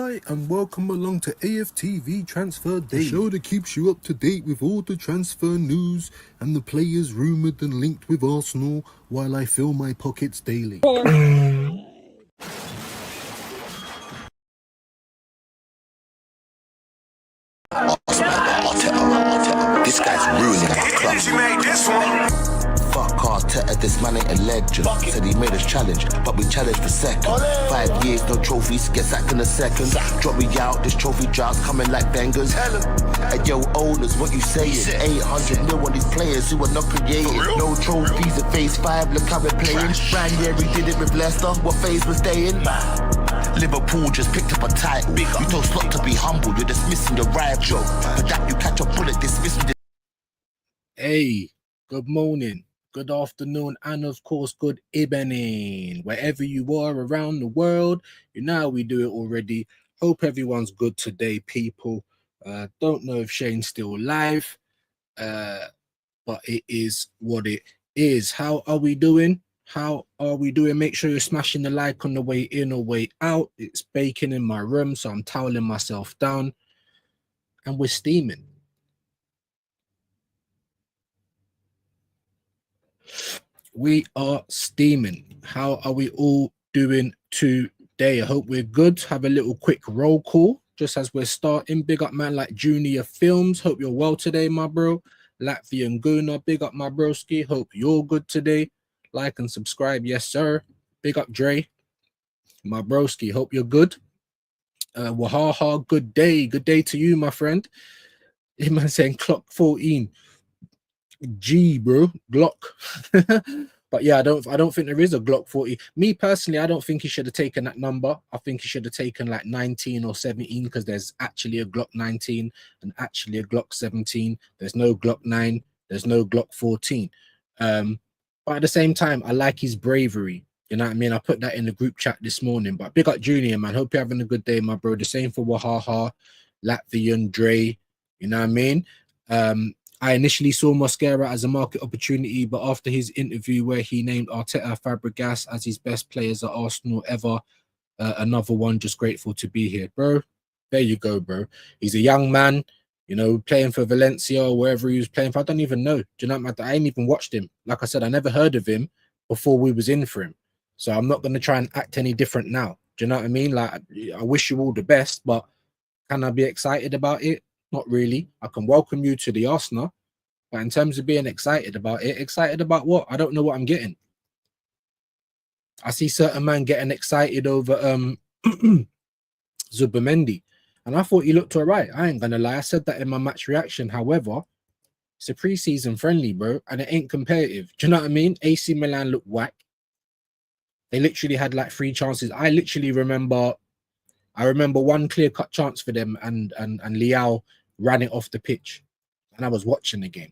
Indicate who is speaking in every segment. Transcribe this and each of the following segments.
Speaker 1: Hi, and welcome along to AFTV Transfer Day, the show that keeps you up to date with all the transfer news and the players rumoured and linked with Arsenal while I fill my pockets daily.
Speaker 2: This guy's ruining my club. Fuck Arteta, this man ain't a legend. Said he made us challenge, but we challenged for second. 5 years, no trophies, get sacked in a second. Drop me out, this trophy droughts coming like bangers. And yo, owners, what you saying? 800 mil on these players who are not created. No trophies at phase 5, look how we're playing. Ranieri did it with Leicester, what phase was they in? Liverpool just picked up a title. You told Slot to be humble, you're dismissing your rival. For that you catch a bullet, dismissing the...
Speaker 1: Hey, good morning, good afternoon, and of course, good evening. Wherever you are around the world, you know how we do it already. Hope everyone's good today, people. Don't know if Shane's still alive, but it is what it is. How are we doing? How are we doing? Make sure you're smashing the like on the way in or way out. It's baking in my room, so I'm toweling myself down. And we're steaming. We are steaming. How are we all doing today? I hope we're good. Have a little quick roll call just as we're starting. Big up man like Junior Films. Hope you're well today, my bro. Latvian Guna. Big up my broski. Hope you're good today. Like and subscribe. Yes, sir. Big up Dre. My broski. Hope you're good. Wahaha. Good day. Good day to you, my friend. Him man saying clock 14. G, bro. Glock. But yeah, I don't think there is a Glock 40. Me personally, I don't think he should have taken that number. I think he should have taken like 19 or 17 because there's actually a Glock 19 and actually a Glock 17. There's no Glock 9. There's no Glock 14. But at the same time, I like his bravery. You know what I mean? I put that in the group chat this morning. But big up Junior, man. Hope you're having a good day, my bro. The same for Wahaha, Latvian, Dre. You know what I mean? I initially saw Mosquera as a market opportunity, but after his interview where he named Arteta Fabregas as his best players at Arsenal ever, another one, just grateful to be here, bro. There you go, bro. He's a young man, you know, playing for Valencia or wherever he was playing for. I don't even know. Do you know what I ain't even watched him. Like I said, I never heard of him before we was in for him. So I'm not going to try and act any different now. Do you know what I mean? Like, I wish you all the best, but can I be excited about it? Not really. I can welcome you to the Arsenal, but in terms of being excited about it, excited about what? I don't know what I'm getting. I see certain man getting excited over Zubimendi, and I thought he looked all right. I ain't gonna lie. I said that in my match reaction. However, it's a preseason friendly, bro, and it ain't competitive. Do you know what I mean? AC Milan looked whack. They literally had like 3 chances. I remember one clear-cut chance for them, and Liao ran it off the pitch, and I was watching the game.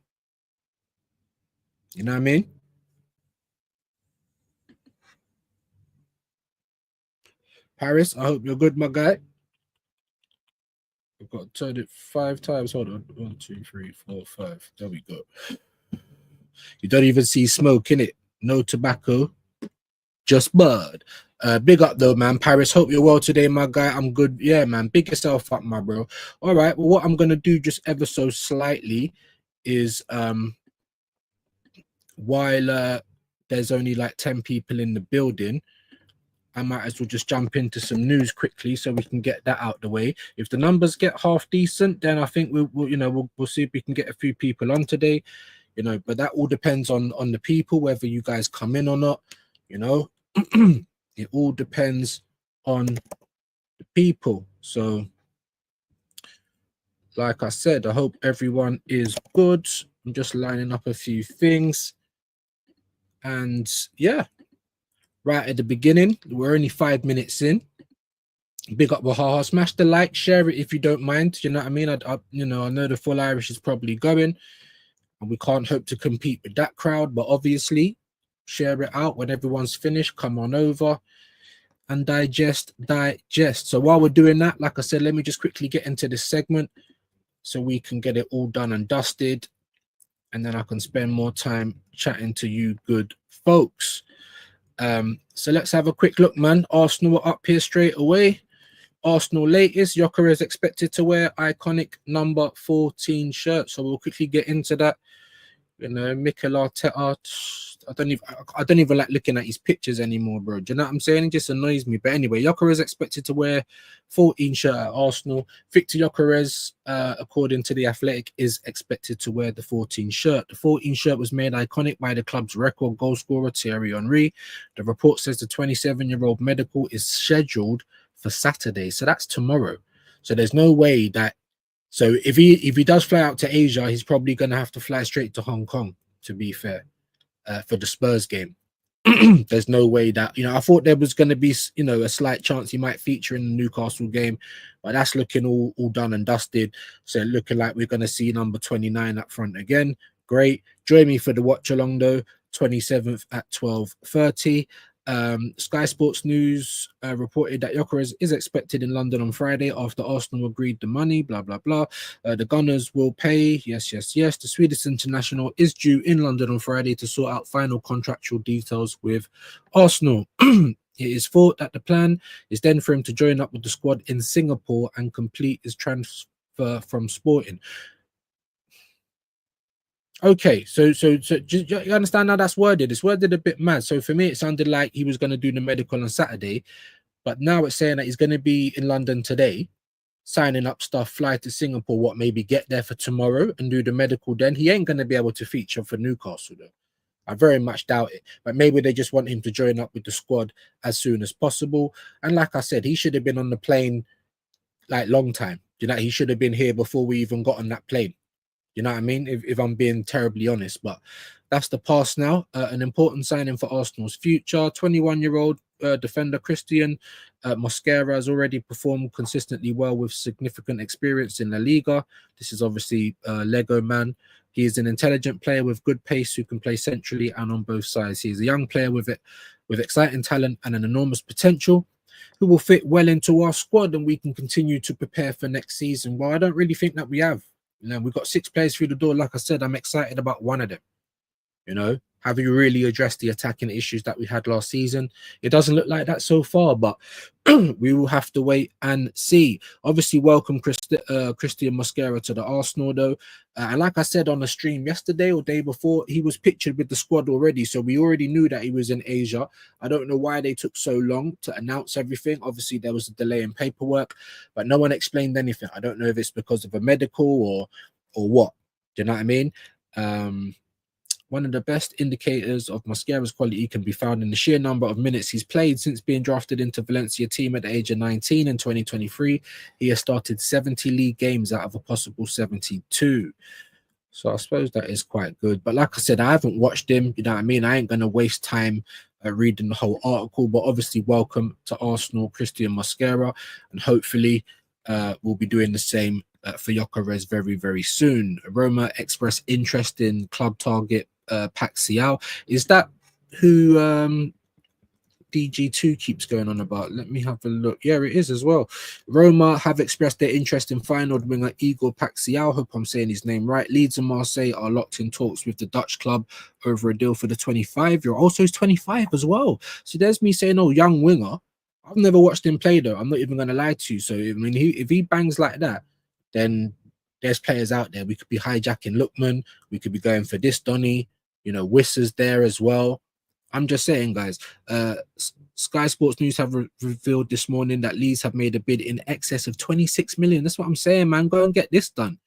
Speaker 1: You know what I mean? Paris, I hope you're good, my guy. I've got to turn it 5 times. Hold on. 1, 2, 3, 4, 5. There we go. You don't even see smoke in it. No tobacco. Just bud. Big up though, man. Paris, hope you're well today, my guy. I'm good. Yeah, man. Big yourself up, my bro. All right. Well, what I'm gonna do just ever so slightly is while there's only like 10 people in the building, I might as well just jump into some news quickly so we can get that out the way. If the numbers get half decent, then I think we'll see if we can get a few people on today, you know. But that all depends on the people, whether you guys come in or not, you know. It all depends on the people. So, like I said, I hope everyone is good. I'm just lining up a few things, and yeah. Right at the beginning, we're only 5 minutes in. Big up Wahaha. Smash the like, share it if you don't mind. You know what I mean? I know the full Irish is probably going, and we can't hope to compete with that crowd. But obviously, share it out when everyone's finished. Come on over and digest. So while we're doing that, like I said, let me just quickly get into this segment so we can get it all done and dusted, and then I can spend more time chatting to you good folks. So let's have a quick look, man. Arsenal are up here straight away. Arsenal latest, Gyokeres expected to wear iconic number 14 shirt. So we'll quickly get into that. You know, Mikel Arteta, I don't even like looking at his pictures anymore, bro. Do you know what I'm saying? It just annoys me. But anyway, Gyokeres is expected to wear 14 shirt at Arsenal. Victor Gyokeres, according to The Athletic, is expected to wear the 14 shirt. The 14 shirt was made iconic by the club's record goal scorer, Thierry Henry. The report says the 27-year-old medical is scheduled for Saturday. So that's tomorrow. So there's no way that. So if he does fly out to Asia, he's probably going to have to fly straight to Hong Kong, to be fair, for the Spurs game. There's no way that, I thought there was going to be, a slight chance he might feature in the Newcastle game, but that's looking all done and dusted. So looking like we're going to see number 29 up front again. Great. Join me for the watch along though, 27th at 12:30. Sky Sports News reported that Gyokeres is expected in London on Friday after Arsenal agreed the money, blah, blah, blah. The Gunners will pay. Yes. The Swedish international is due in London on Friday to sort out final contractual details with Arsenal. It is thought that the plan is then for him to join up with the squad in Singapore and complete his transfer from Sporting. Okay, so you understand how that's worded? It's worded a bit mad. So for me, it sounded like he was going to do the medical on Saturday, but now it's saying that he's going to be in London today, signing up stuff, fly to Singapore, maybe get there for tomorrow and do the medical then. He ain't going to be able to feature for Newcastle, though. I very much doubt it, but maybe they just want him to join up with the squad as soon as possible. And like I said, he should have been on the plane like long time. He should have been here before we even got on that plane. You know what I mean? If I'm being terribly honest, but that's the past now. An important signing for Arsenal's future. 21-year-old defender Christian Mosquera has already performed consistently well with significant experience in La Liga. This is obviously Lego man. He is an intelligent player with good pace who can play centrally and on both sides. He is a young player with exciting talent and an enormous potential who will fit well into our squad, and we can continue to prepare for next season. Well, I don't really think that we have. We've got 6 players through the door. Like I said, I'm excited about one of them. Have you really addressed the attacking issues that we had last season? It doesn't look like that so far, but we will have to wait and see. Obviously, welcome Christian Mosquera to the Arsenal, though. And like I said on the stream yesterday or day before, he was pictured with the squad already. So we already knew that he was in Asia. I don't know why they took so long to announce everything. Obviously, there was a delay in paperwork, but no one explained anything. I don't know if it's because of a medical or what. Do you know what I mean? One of the best indicators of Mosquera's quality can be found in the sheer number of minutes he's played since being drafted into Valencia team at the age of 19 in 2023. He has started 70 league games out of a possible 72. So I suppose that is quite good. But like I said, I haven't watched him. You know what I mean? I ain't going to waste time reading the whole article. But obviously, welcome to Arsenal, Christian Mosquera. And hopefully, we'll be doing the same for Gyokeres very, very soon. Roma expressed interest in club target Paxiao. Is that who DG2 keeps going on about? Let me have a look. Yeah, it is as well. Roma have expressed their interest in Feyenoord winger Igor Paxiao. Hope I'm saying his name right. Leeds and Marseille are locked in talks with the Dutch club over a deal for the 25-year-old. Also, he's 25 as well. So there's me saying, oh, young winger. I've never watched him play, though. I'm not even going to lie to you. So, I mean, if he bangs like that, then there's players out there. We could be hijacking Lookman. We could be going for this Donny. Wissa's there as well. I'm just saying, guys. Sky Sports News have revealed this morning that Leeds have made a bid in excess of 26 million. That's what I'm saying, man. Go and get this done.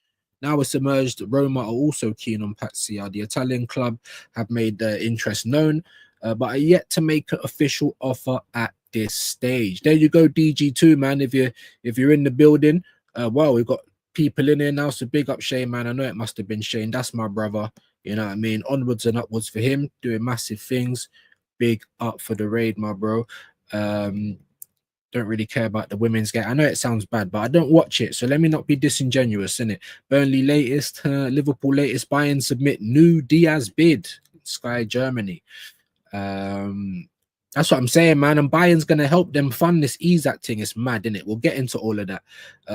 Speaker 1: Now it's emerged Roma are also keen on Paxiao. The Italian club have made their interest known, but are yet to make an official offer at this stage. There you go, DG2, man. If you're in the building, well, we've got people in here now, so big up Shane, man. I know it must have been Shane. That's my brother. You know what I mean? Onwards and upwards for him, doing massive things. Big up for the raid, my bro. Don't really care about the women's game. I know it sounds bad, but I don't watch it, so let me not be disingenuous, innit? Burnley latest, Liverpool latest, Bayern submit new Diaz bid. Sky Germany. That's what I'm saying, man. And Bayern's going to help them fund this Isak thing. It's mad, innit? We'll get into all of that.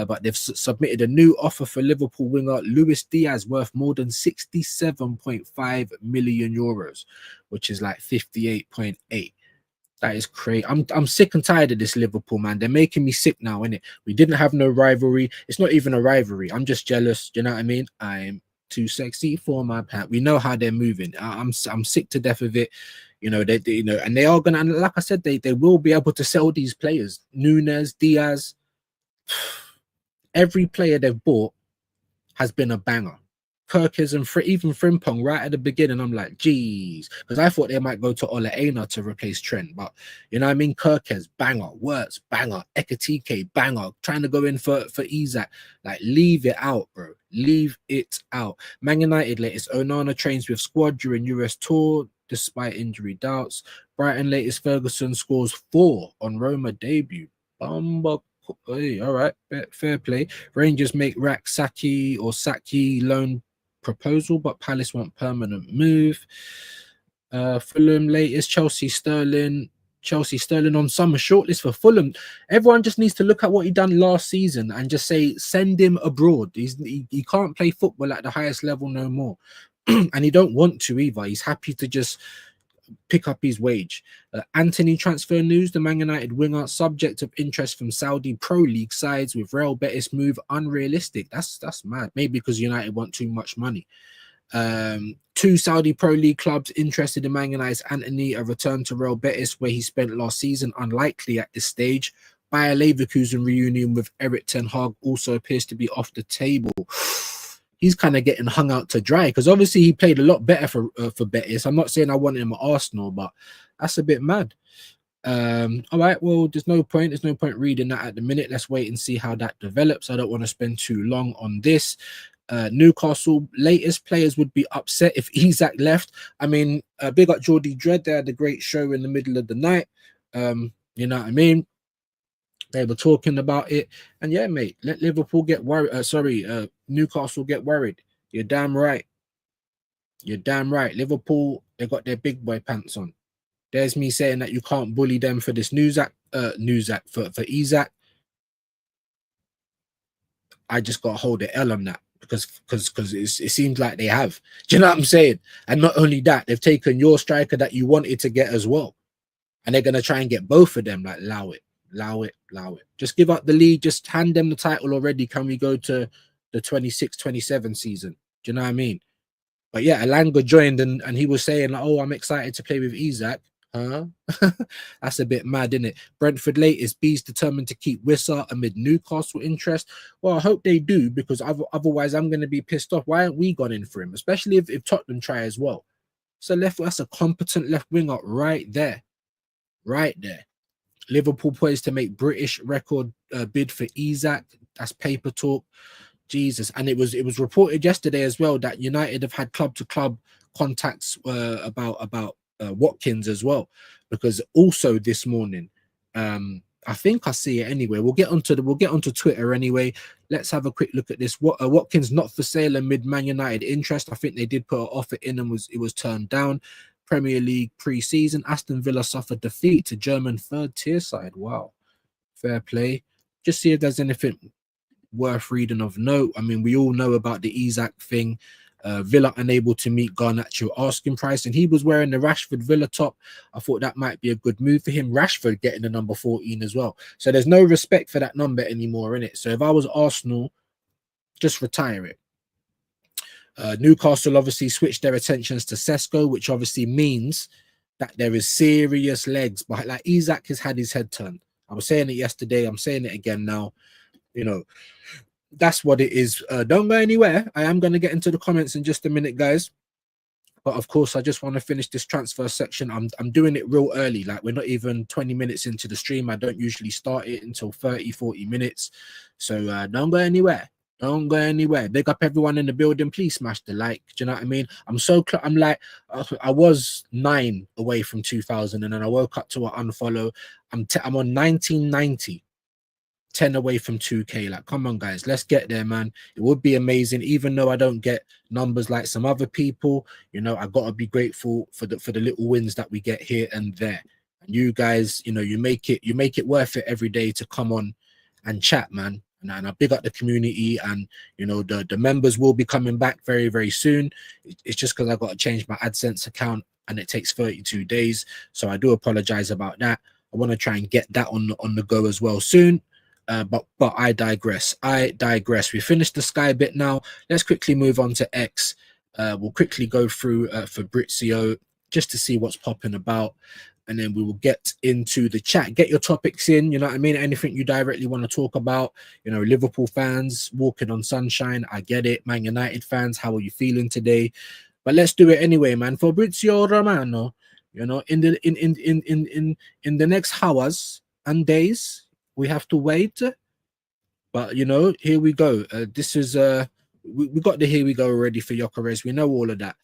Speaker 1: But they've submitted a new offer for Liverpool winger Luis Diaz worth more than 67.5 million euros, which is like 58.8. That is crazy. I'm sick and tired of this Liverpool, man. They're making me sick now, innit? We didn't have no rivalry. It's not even a rivalry. I'm just jealous. Do you know what I mean? I'm too sexy for my pant. We know how they're moving. I'm sick to death of it. You know, you know, and they are gonna, and like I said, they will be able to sell these players. Nunes, Diaz, every player they've bought has been a banger. Gyokeres and even Frimpong right at the beginning, I'm like, geez, because I thought they might go to Ole Einar to replace Trent, but you know what I mean? Gyokeres, banger, Wirtz, banger, Ekatike, banger, trying to go in for Isak. Like, leave it out, bro. Leave it out. Man United latest, Onana trains with squad during US tour despite injury doubts. Brighton latest, Ferguson scores 4 on Roma debut. Bumba. Hey, all right, fair play. Rangers make Saki loan proposal, but Palace want permanent move. Fulham latest, Chelsea Sterling on summer shortlist for Fulham. Everyone just needs to look at what he done last season and just say send him abroad. He can't play football at the highest level no more. And he don't want to either. He's happy to just pick up his wage. Anthony transfer news: the Man United winger subject of interest from Saudi Pro League sides, with Real Betis move unrealistic. That's mad. Maybe because United want too much money. 2 Saudi Pro League clubs interested in Man United's Anthony. A return to Real Betis, where he spent last season, unlikely at this stage. Bayer Leverkusen reunion with Erik ten Hag also appears to be off the table. He's kind of getting hung out to dry because obviously he played a lot better for Betis. I'm not saying I want him at Arsenal, but that's a bit mad. All right, well, there's no point reading that at the minute. Let's wait and see how that develops. I don't want to spend too long on this. Newcastle latest players would be upset if Isak left. I mean, big up Geordie Dredd. They had a great show in the middle of the night. You know what I mean? They were talking about it, and yeah, mate, let Liverpool get worried. Newcastle get worried. You're damn right. You're damn right. Liverpool, they got their big boy pants on. There's me saying that you can't bully them for this for Isak. I just got to hold the L on that because it seems like they have. Do you know what I'm saying? And not only that, they've taken your striker that you wanted to get as well, and they're gonna try and get both of them. Like, allow it. Just give up the lead. Just hand them the title already. Can we go to the 26-27 season? Do you know what I mean? But yeah, Alanga joined and he was saying, like, oh, I'm excited to play with Isak. Huh? That's a bit mad, isn't it? Brentford latest, Bees determined to keep Wissa amid Newcastle interest. Well, I hope they do, because otherwise I'm going to be pissed off. Why haven't we gone in for him? Especially if Tottenham try as well. So that's a competent left winger right there. Right there. Liverpool poised to make British record bid for Isak. That's paper talk. Jesus. And it was reported yesterday as well that United have had club to club contacts about Watkins as well, because also this morning, I think I see it anyway. We'll get onto Twitter anyway. Let's have a quick look at this. Watkins not for sale amid Man United interest. I think they did put an offer in and it was turned down. Premier League pre-season, Aston Villa suffered defeat to German third-tier side. Wow, fair play. Just see if there's anything worth reading of note. I mean, we all know about the Isak thing. Villa unable to meet Garnacho asking price, and he was wearing the Rashford Villa top. I thought that might be a good move for him. Rashford getting the number 14 as well. So there's no respect for that number anymore, in it. So if I was Arsenal, just retire it. Newcastle obviously switched their attentions to Sesko, which obviously means that there is serious legs. But like, Isak has had his head turned. I was saying it yesterday. I'm saying it again now. You know, that's what it is. Don't go anywhere. I am going to get into the comments in just a minute, guys. But of course, I just want to finish this transfer section. I'm doing it real early. Like, we're not even 20 minutes into the stream. I don't usually start it until 30-40 minutes. So don't go anywhere. Don't go anywhere. Big up everyone in the building. Please smash the like. Do you know what I mean? I'm like, I was 9 away from 2000, and then I woke up to an unfollow. I'm on 1990. 10 away from 2K. Like, come on, guys, let's get there, man. It would be amazing. Even though I don't get numbers like some other people, you know, I gotta be grateful for the little wins that we get here and there. And you guys, you know, you make it worth it every day to come on and chat, man. And I big up the community, and you know, the members will be coming back very, very soon. It's just because I got to change my AdSense account. and it takes 32 days. So I do apologize about that. I want to try and get that on the go as well soon. But I digress. We finished the Sky bit now. Let's quickly move on to X. We'll quickly go through Fabrizio just to see what's popping about, and then we will get into the chat. Get your topics in, you know what I mean? Anything you directly want to talk about. You know, Liverpool fans walking on sunshine, I get it. Man United fans, how are you feeling today? But let's do it anyway, man. Fabrizio Romano, you know, in the next hours and days, we have to wait. But you know, here we go. This is we got the here we go already for Gyokeres. We know all of that.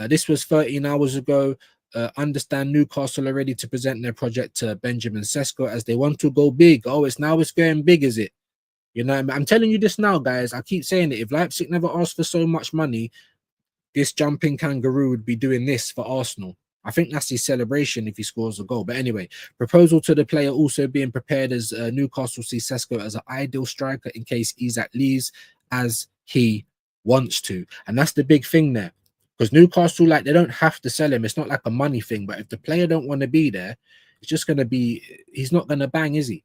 Speaker 1: This was 13 hours ago. Understand Newcastle are ready to present their project to Benjamin Sesko as they want to go big. Oh, it's going big, is it? You know, I'm telling you this now, guys. I keep saying it. If Leipzig never asked for so much money, this jumping kangaroo would be doing this for Arsenal. I think that's his celebration if he scores a goal. But anyway, proposal to the player also being prepared as Newcastle see Sesko as an ideal striker in case Isak leaves as he wants to. And that's the big thing there. Because Newcastle, like, they don't have to sell him. It's not like a money thing. But if the player don't want to be there, it's just going to be, he's not going to bang, is he?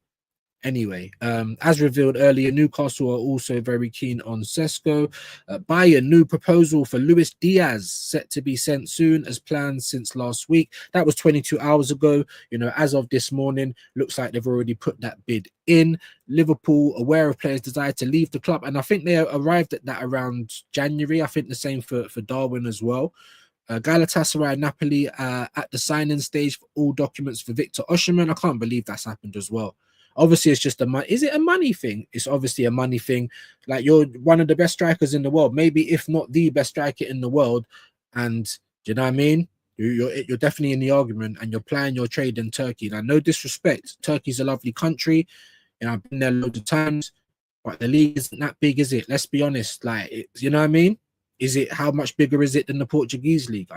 Speaker 1: Anyway, as revealed earlier, Newcastle are also very keen on Sesko. Bayern, new proposal for Luis Diaz set to be sent soon as planned since last week. That was 22 hours ago. You know, as of this morning, looks like they've already put that bid in. Liverpool, aware of players' desire to leave the club, and I think they arrived at that around January. I think the same for Darwin as well. Galatasaray, Napoli at the signing stage for all documents for Victor Osimhen. I can't believe that's happened as well. Obviously, it's just is it a money thing? It's obviously a money thing. Like, you're one of the best strikers in the world, maybe if not the best striker in the world, and do you know what I mean? You're definitely in the argument, and you're playing your trade in Turkey. Now, no disrespect, Turkey's a lovely country, and I've been there loads of times, but the league isn't that big, is it? Let's be honest. Like, you know what I mean? Is it, how much bigger is it than the Portuguese league?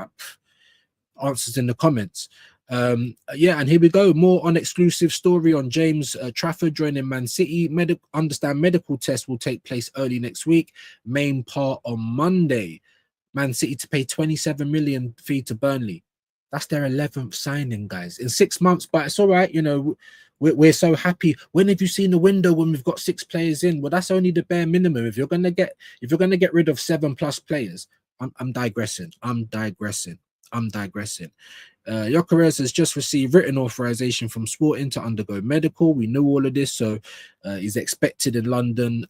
Speaker 1: Answers in the comments. Yeah, and here we go. More on exclusive story on James Trafford joining Man City. Medical tests will take place early next week. Main part on Monday. Man City to pay 27 million fee to Burnley. That's their 11th signing, guys, in 6 months. But it's all right, you know. We're so happy. When have you seen the window when we've got 6 players in? Well, that's only the bare minimum. If you're gonna get rid of 7+ players, I'm digressing. Gyokeres has just received written authorization from Sporting to undergo medical. We knew all of this, so he's expected in London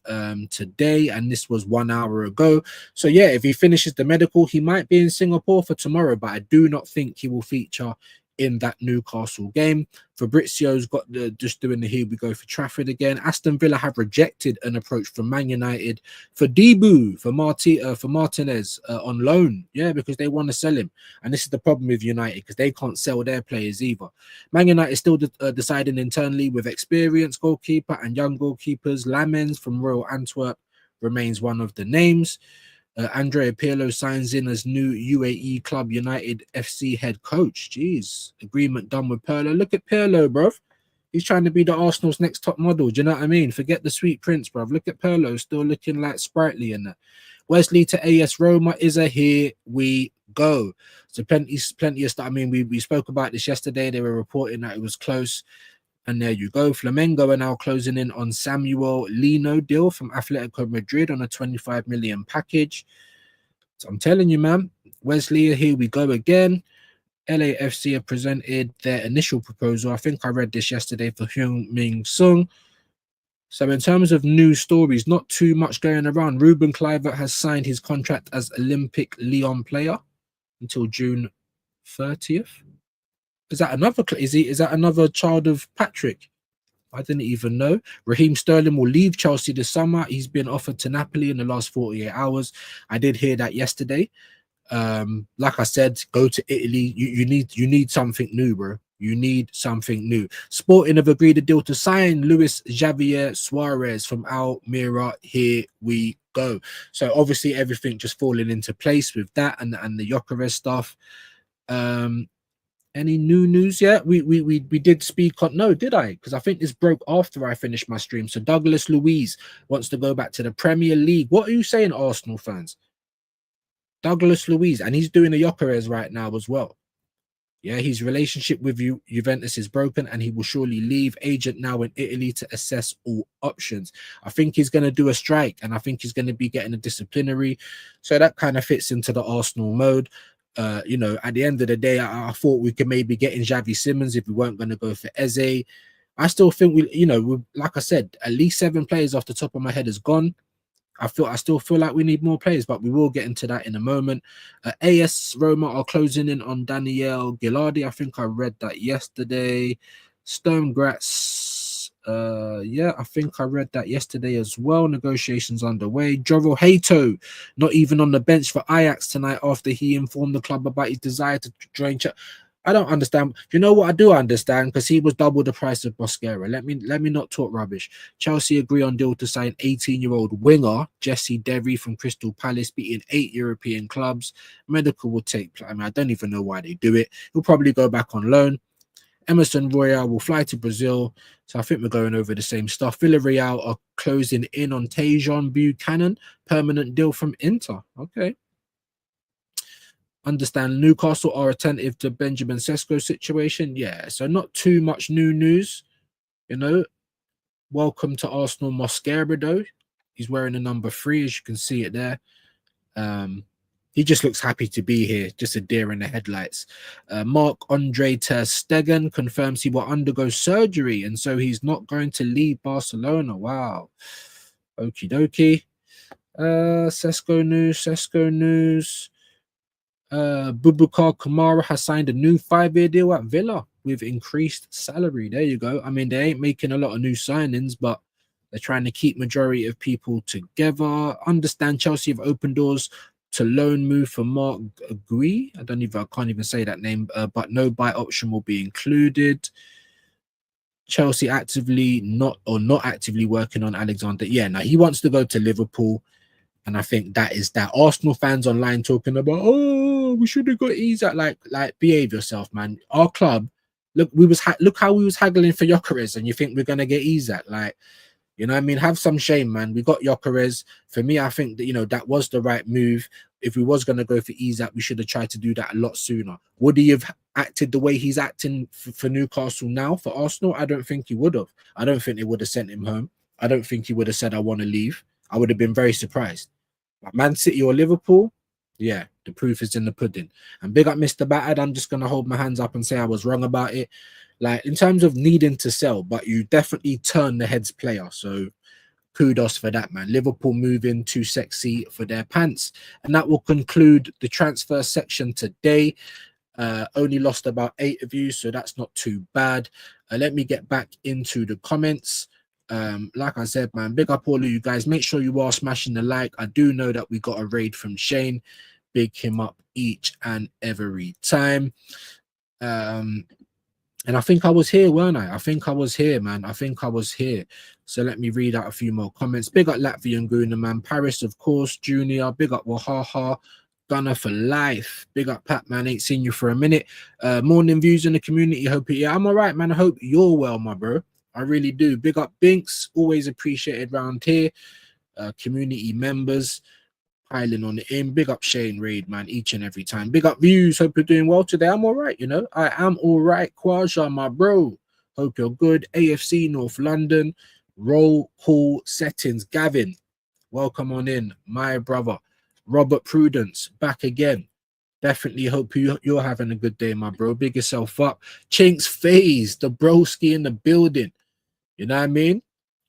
Speaker 1: today, and this was 1 hour ago. So yeah, if he finishes the medical, he might be in Singapore for tomorrow, but I do not think he will feature in that Newcastle game. Fabrizio's got just doing the here we go for Trafford again. Aston Villa have rejected an approach from Man United for Debu, for Martinez on loan. Yeah, because they want to sell him. And this is the problem with United, because they can't sell their players either. Man United still deciding internally with experienced goalkeeper and young goalkeepers. Lamens from Royal Antwerp remains one of the names. Andrea Pirlo signs in as new UAE club United FC head coach. Jeez, agreement done with Pirlo. Look at Pirlo, bruv. He's trying to be the Arsenal's next top model. Do you know what I mean? Forget the sweet prince, bruv. Look at Pirlo, still looking like sprightly in that. Wesley to AS Roma is a here we go. So plenty of stuff. I mean, we spoke about this yesterday. They were reporting that it was close. And there you go. Flamengo are now closing in on Samuel Lino deal from Atletico Madrid on a 25 million package. So I'm telling you, man, Wesley, here we go again. LAFC have presented their initial proposal. I think I read this yesterday for Heung-min Sung. So in terms of news stories, not too much going around. Ruben Kluivert has signed his contract as Olympic Lyon player until June 30th. Is that another child of Patrick? I didn't even know. Raheem Sterling will leave Chelsea this summer. He's been offered to Napoli in the last 48 hours. I did hear that yesterday. Like I said, go to Italy. You need something new, bro. You need something new. Sporting have agreed a deal to sign Luis Javier Suarez from Almira. Here we go. So obviously everything just falling into place with that and the Gyokeres stuff. Any new news yet? We did speak on, no, did I? Because I think this broke after I finished my stream. So Douglas Luiz wants to go back to the Premier League. What are you saying, Arsenal fans? Douglas Luiz, and he's doing a Gyokeres right now as well. Yeah, his relationship with Juventus is broken and he will surely leave. Agent now in Italy to assess all options. I think he's going to do a strike and I think he's going to be getting a disciplinary. So that kind of fits into the Arsenal mode. You know, at the end of the day, I thought we could maybe get in Xavi Simons if we weren't going to go for Eze. I still think like I said, at least 7 players off the top of my head is gone. I still feel like we need more players, but we will get into that in a moment. AS Roma are closing in on Daniel Gilardi. I think I read that yesterday. Stone Gratz, yeah, I think I read that yesterday as well. Negotiations underway. Joro Hato, not even on the bench for Ajax tonight after he informed the club about his desire to join. I don't understand. You know what I do understand? Because he was double the price of Mosquera. Let me not talk rubbish. Chelsea agree on deal to sign 18-year-old winger Jesse Derry from Crystal Palace, beating 8 European clubs. Medical will take. I mean, I don't even know why they do it. He'll probably go back on loan. Emerson Royal will fly to Brazil. So I think we're going over the same stuff. Villarreal are closing in on Tejon Buchanan, permanent deal from Inter. Okay. Understand Newcastle are attentive to Benjamin Sesko situation. Yeah, so not too much new news, you know. Welcome to Arsenal Mosquera though. He's wearing a number 3, as you can see it there. He just looks happy to be here, just a deer in the headlights. Marc-Andre ter Stegen confirms he will undergo surgery, and so he's not going to leave Barcelona. Wow. Okie dokie. Sesko news. Boubacar Kamara has signed a new 5-year deal at Villa with increased salary. There you go. I mean, they ain't making a lot of new signings, but they're trying to keep majority of people together. Understand Chelsea have opened doors to loan move for Mark Gui. I can't even say that name, but no buy option will be included. Chelsea not actively working on Alexander. Yeah, now he wants to go to Liverpool. And I think that is that. Arsenal fans online talking about, oh, we should have got Isak. Like, behave yourself, man. Our club, look how we was haggling for Gyokeres, and you think we're gonna get Isak? Like, you know what I mean? Have some shame, man. We got Gyokeres. For me, I think that that was the right move. If we was gonna go for Isak, we should have tried to do that a lot sooner. Would he have acted the way he's acting for Newcastle now for Arsenal? I don't think he would have. I don't think they would have sent him home. I don't think he would have said, I want to leave. I would have been very surprised. Like Man City or Liverpool, yeah, the proof is in the pudding. And big up Mr. Battered. I'm just going to hold my hands up and say I was wrong about it. Like, in terms of needing to sell, but you definitely turn the heads player. So kudos for that, man. Liverpool moving too sexy for their pants. And that will conclude the transfer section today. Only lost about 8 of you, so that's not too bad. Let me get back into the comments. Like I said, man, big up all of you guys. Make sure you are smashing the like. I do know that we got a raid from Shane. Big him up each and every time. And I think I was here, weren't I? I think I was here, man. I think I was here. So let me read out a few more comments. Big up Latvian Guna, man. Paris, of course. Junior. Big up Wahaha. Gunner for life. Big up Pat, man. Ain't seen you for a minute. Morning views in the community. I'm all right, man. I hope you're well, my bro. I really do. Big up Binks, always appreciated around here. Community members piling on it in. Big up Shane Raid, man, each and every time. Big up Views. Hope you're doing well today. I'm all right, I am all right. Kwaja, my bro. Hope you're good. AFC North London. Roll call settings. Gavin, welcome on in, my brother. Robert Prudence, back again. Definitely hope you're having a good day, my bro. Big yourself up. Chinks Phase, the broski in the building. You know what I mean?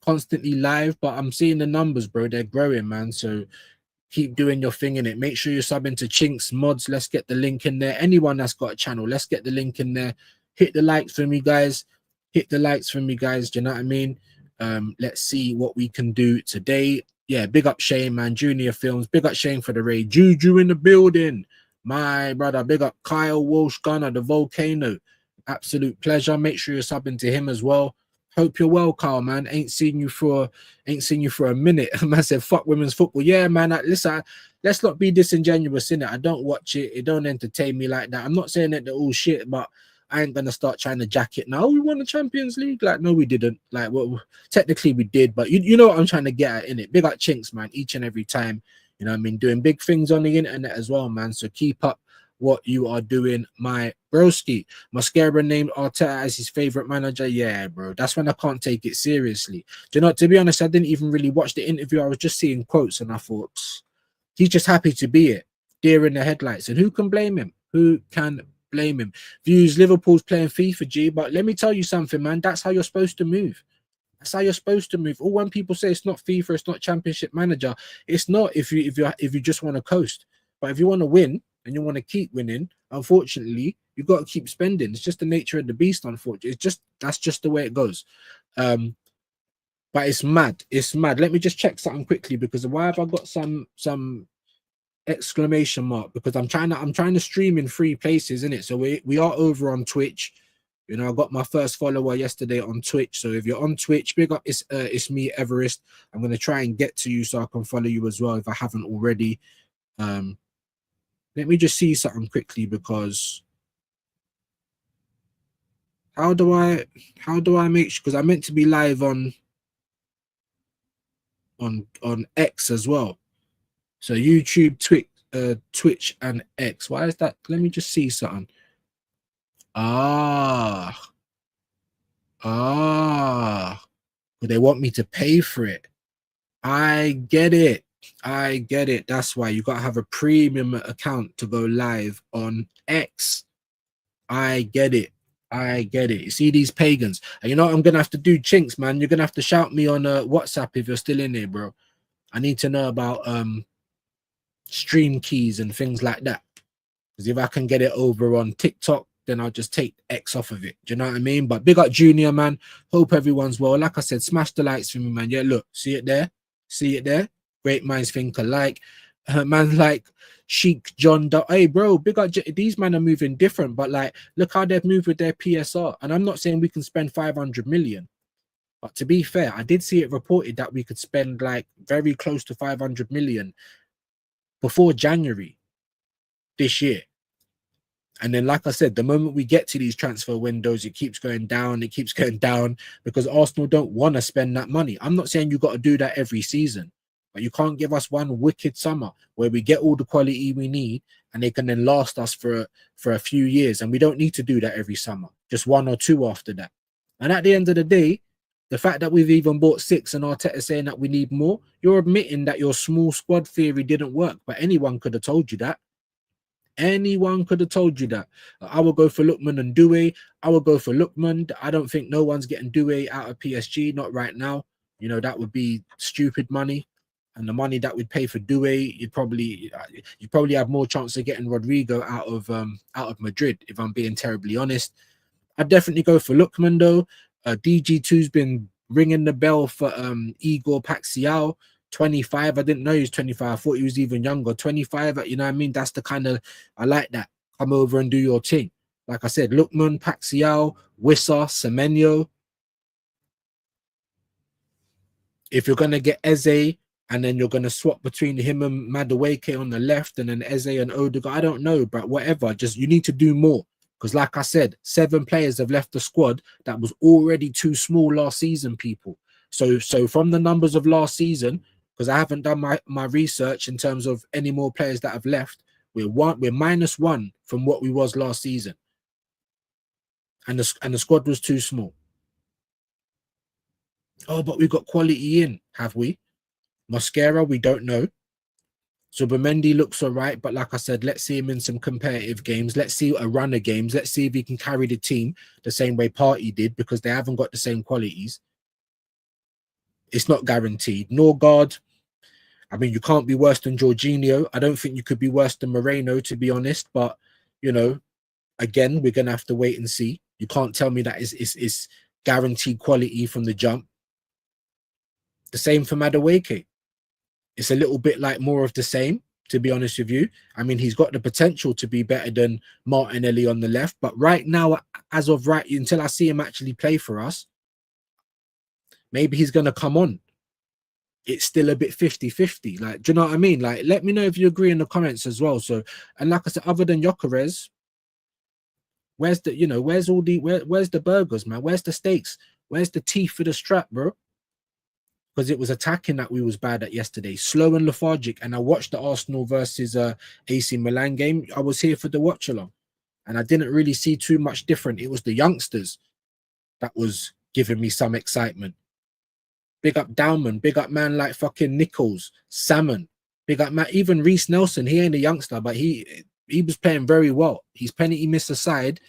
Speaker 1: Constantly live, but I'm seeing the numbers, bro. They're growing, man. So keep doing your thing in it. Make sure you're subbing to Chinks Mods. Let's get the link in there. Anyone that's got a channel, let's get the link in there. Hit the likes for me, guys. Hit the likes for me, guys. Do you know what I mean? Let's see what we can do today. Yeah, big up Shane, man. Junior Films. Big up Shane for the raid. Juju in the building. My brother. Big up Kyle Walsh Gunner, the Volcano. Absolute pleasure. Make sure you're subbing to him as well. Hope you're well, Carl, man. Ain't seen you for a minute. Man said, fuck women's football. Yeah, man. Listen, let's not be disingenuous in it. I don't watch it. It don't entertain me like that. I'm not saying that they're all shit, but I ain't gonna start trying to jack it now. We won the Champions League. Like, no, we didn't. Like, well, technically we did, but you know what I'm trying to get at in it. Big up Chinks, man, each and every time. You know what I mean? Doing big things on the internet as well, man. So keep up what you are doing, my broski. Mosquera named Arteta as his favorite manager. Yeah, bro. That's when I can't take it seriously. Do you know, to be honest, I didn't even really watch the interview. I was just seeing quotes and I thought, he's just happy to be it. Deer in the headlights. And who can blame him? Who can blame him? Views Liverpool's playing FIFA, G. But let me tell you something, man. That's how you're supposed to move. That's how you're supposed to move. Or when people say it's not FIFA, it's not Championship Manager, it's not if you just want to coast. But if you want to win and you want to keep winning, unfortunately, you got to keep spending. It's just the nature of the beast. Unfortunately, that's just the way it goes. But it's mad. It's mad. Let me just check something quickly because why have I got some exclamation mark? Because I'm trying to stream in 3 places, isn't it? So we are over on Twitch. You know, I got my first follower yesterday on Twitch. So if you're on Twitch, big up, it's me, Everest. I'm gonna try and get to you so I can follow you as well if I haven't already. Let me just see something quickly because how do I make sure, because I meant to be live on X as well. So YouTube, Twitch, and X. Why is that? Let me just see something. They want me to pay for it. I get it. That's why you gotta have a premium account to go live on X. I get it. You see these pagans, and you know what I'm gonna have to do, Chinks, man. You're gonna have to shout me on WhatsApp if you're still in here, bro. I need to know about stream keys and things like that. Because if I can get it over on TikTok, then I'll just take X off of it. Do you know what I mean? But big up Junior, man. Hope everyone's well. Like I said, smash the likes for me, man. Yeah, look, see it there? See it there? Great minds think alike. Man, like Sheik John. Hey, bro, big up. These men are moving different, but like, look how they've moved with their PSR. And I'm not saying we can spend 500 million. But to be fair, I did see it reported that we could spend like very close to 500 million before January this year. And then, like I said, the moment we get to these transfer windows, it keeps going down. Because Arsenal don't want to spend that money. I'm not saying you got to do that every season, but you can't give us one wicked summer where we get all the quality we need and they can then last us for a few years. And we don't need to do that every summer, just 1 or 2 after that. And at the end of the day, the fact that we've even bought 6 and Arteta saying that we need more, you're admitting that your small squad theory didn't work. But anyone could have told you that. Anyone could have told you that. I would go for Lookman and Doué. I would go for Lookman. I don't think no one's getting Doué out of PSG, not right now. You know, that would be stupid money. And the money that we'd pay for Doué, you'd probably have more chance of getting Rodrigo out of Madrid, if I'm being terribly honest. I'd definitely go for Lookman though. DG2's been ringing the bell for Igor Paxiao. 25. I didn't know he was 25. I thought he was even younger. 25, you know what I mean? That's the kind of, I like that. Come over and do your thing. Like I said, Lookman, Paxiao, Wissa, Semenyo. If you're going to get Eze and then you're going to swap between him and Madueke on the left and then Eze and Odegaard, I don't know, but whatever. Just, you need to do more. Because like I said, 7 players have left the squad that was already too small last season, people. So from the numbers of last season, because I haven't done my research in terms of any more players that have left, we're -1 from what we was last season, and the squad was too small. Oh, but we got quality in, have we? Mosquera, we don't know. Zubimendi looks all right, but like I said, let's see him in some competitive games. Let's see a run of games. Let's see if he can carry the team the same way Partey did, because they haven't got the same qualities. It's not guaranteed. Norgard, I mean, you can't be worse than Jorginho. I don't think you could be worse than Moreno, to be honest. But, you know, again, we're going to have to wait and see. You can't tell me that it's guaranteed quality from the jump. The same for Madueke. It's a little bit like more of the same, to be honest with you. I mean, he's got the potential to be better than Martinelli on the left. But right now, as of right, until I see him actually play for us, maybe he's going to come on. It's still a bit 50-50. Like, do you know what I mean? Like, let me know if you agree in the comments as well. So, and like I said, other than Gyokeres, where's the, you know, where's all the, where's the burgers, man? Where's the steaks? Where's the teeth for the strap, bro? because it was attacking that we was bad at yesterday, slow and lethargic. And I watched the Arsenal versus AC Milan game. I was here for the watch along, and I didn't really see too much different. It was the youngsters that was giving me some excitement. Big up Dowman, big up man like fucking Nichols, Salmon, big up man, even Reece Nelson. He ain't a youngster, but he was playing very well. His penalty miss aside,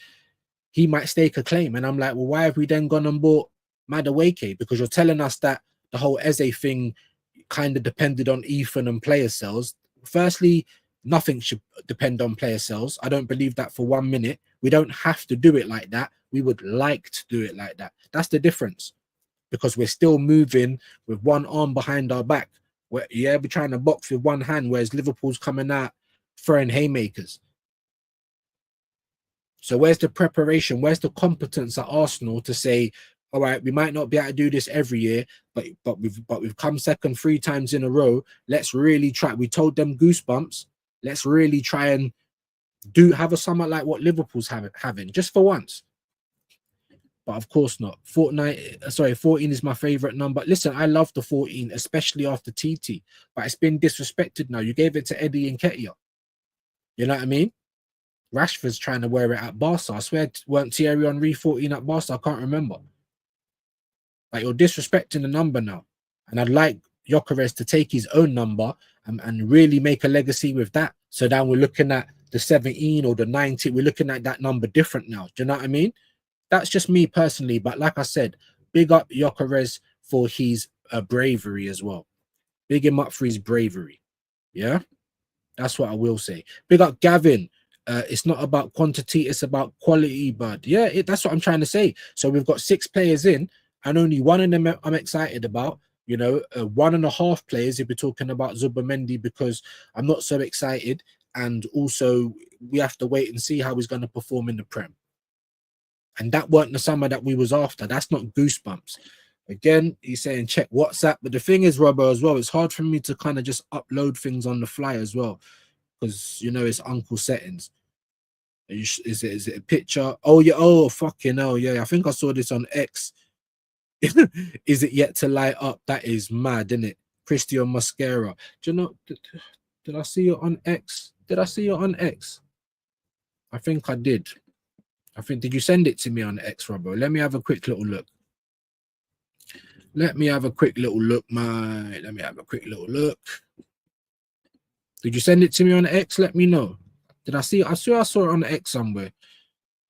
Speaker 1: he might stake a claim. And I'm like, well, why have we then gone and bought Madueke? Because you're telling us that the whole Eze thing kind of depended on Ethan and player sales. Firstly, nothing should depend on player sales. I don't believe that for 1 minute. We don't have to do it like that. We would like to do it like that. That's the difference, because we're still moving with one arm behind our back. We're trying to box with one hand, whereas Liverpool's coming out throwing haymakers. So where's the preparation? Where's the competence at Arsenal to say, all right, we might not be able to do this every year, but we've come second 3 times in a row. Let's really try. We told them goosebumps. Let's really try and have a summer like what Liverpool's having just for once. But of course not. 14 is my favorite number. Listen, I love the 14, especially after TT, but it's been disrespected now. You gave it to Eddie Nketiah. You know what I mean? Rashford's trying to wear it at Barca. I swear, weren't Thierry Henry 14 at Barca? I can't remember. Like, you're disrespecting the number now. And I'd like Gyokeres to take his own number and really make a legacy with that. So now we're looking at the 17 or the 19. We're looking at that number different now. Do you know what I mean? That's just me personally. But like I said, big up Gyokeres for his bravery as well. Big him up for his bravery. Yeah? That's what I will say. Big up Gavin. It's not about quantity, it's about quality, bud. Yeah, that's what I'm trying to say. So we've got 6 players in, and only one of them I'm excited about. You know, 1.5 players if we're talking about Zubimendi, because I'm not so excited. And also, we have to wait and see how he's going to perform in the Prem. And that weren't the summer that we was after. That's not goosebumps. Again, he's saying check WhatsApp. But the thing is, Robbo, as well, it's hard for me to kind of just upload things on the fly as well, because, you know, it's uncle settings. Is it a picture? Oh, yeah. Oh, fucking hell. Yeah, I think I saw this on X. Is it yet to light up? That is mad, isn't it? Christian Mosquera. Do you know, did I see it on X? Did I see it on X? I think I did. Did you send it to me on X, Robbo? Let me have a quick little look. Let me have a quick little look, mate. Let me have a quick little look. Did you send it to me on X? Let me know. Did I see it? I saw it on X somewhere.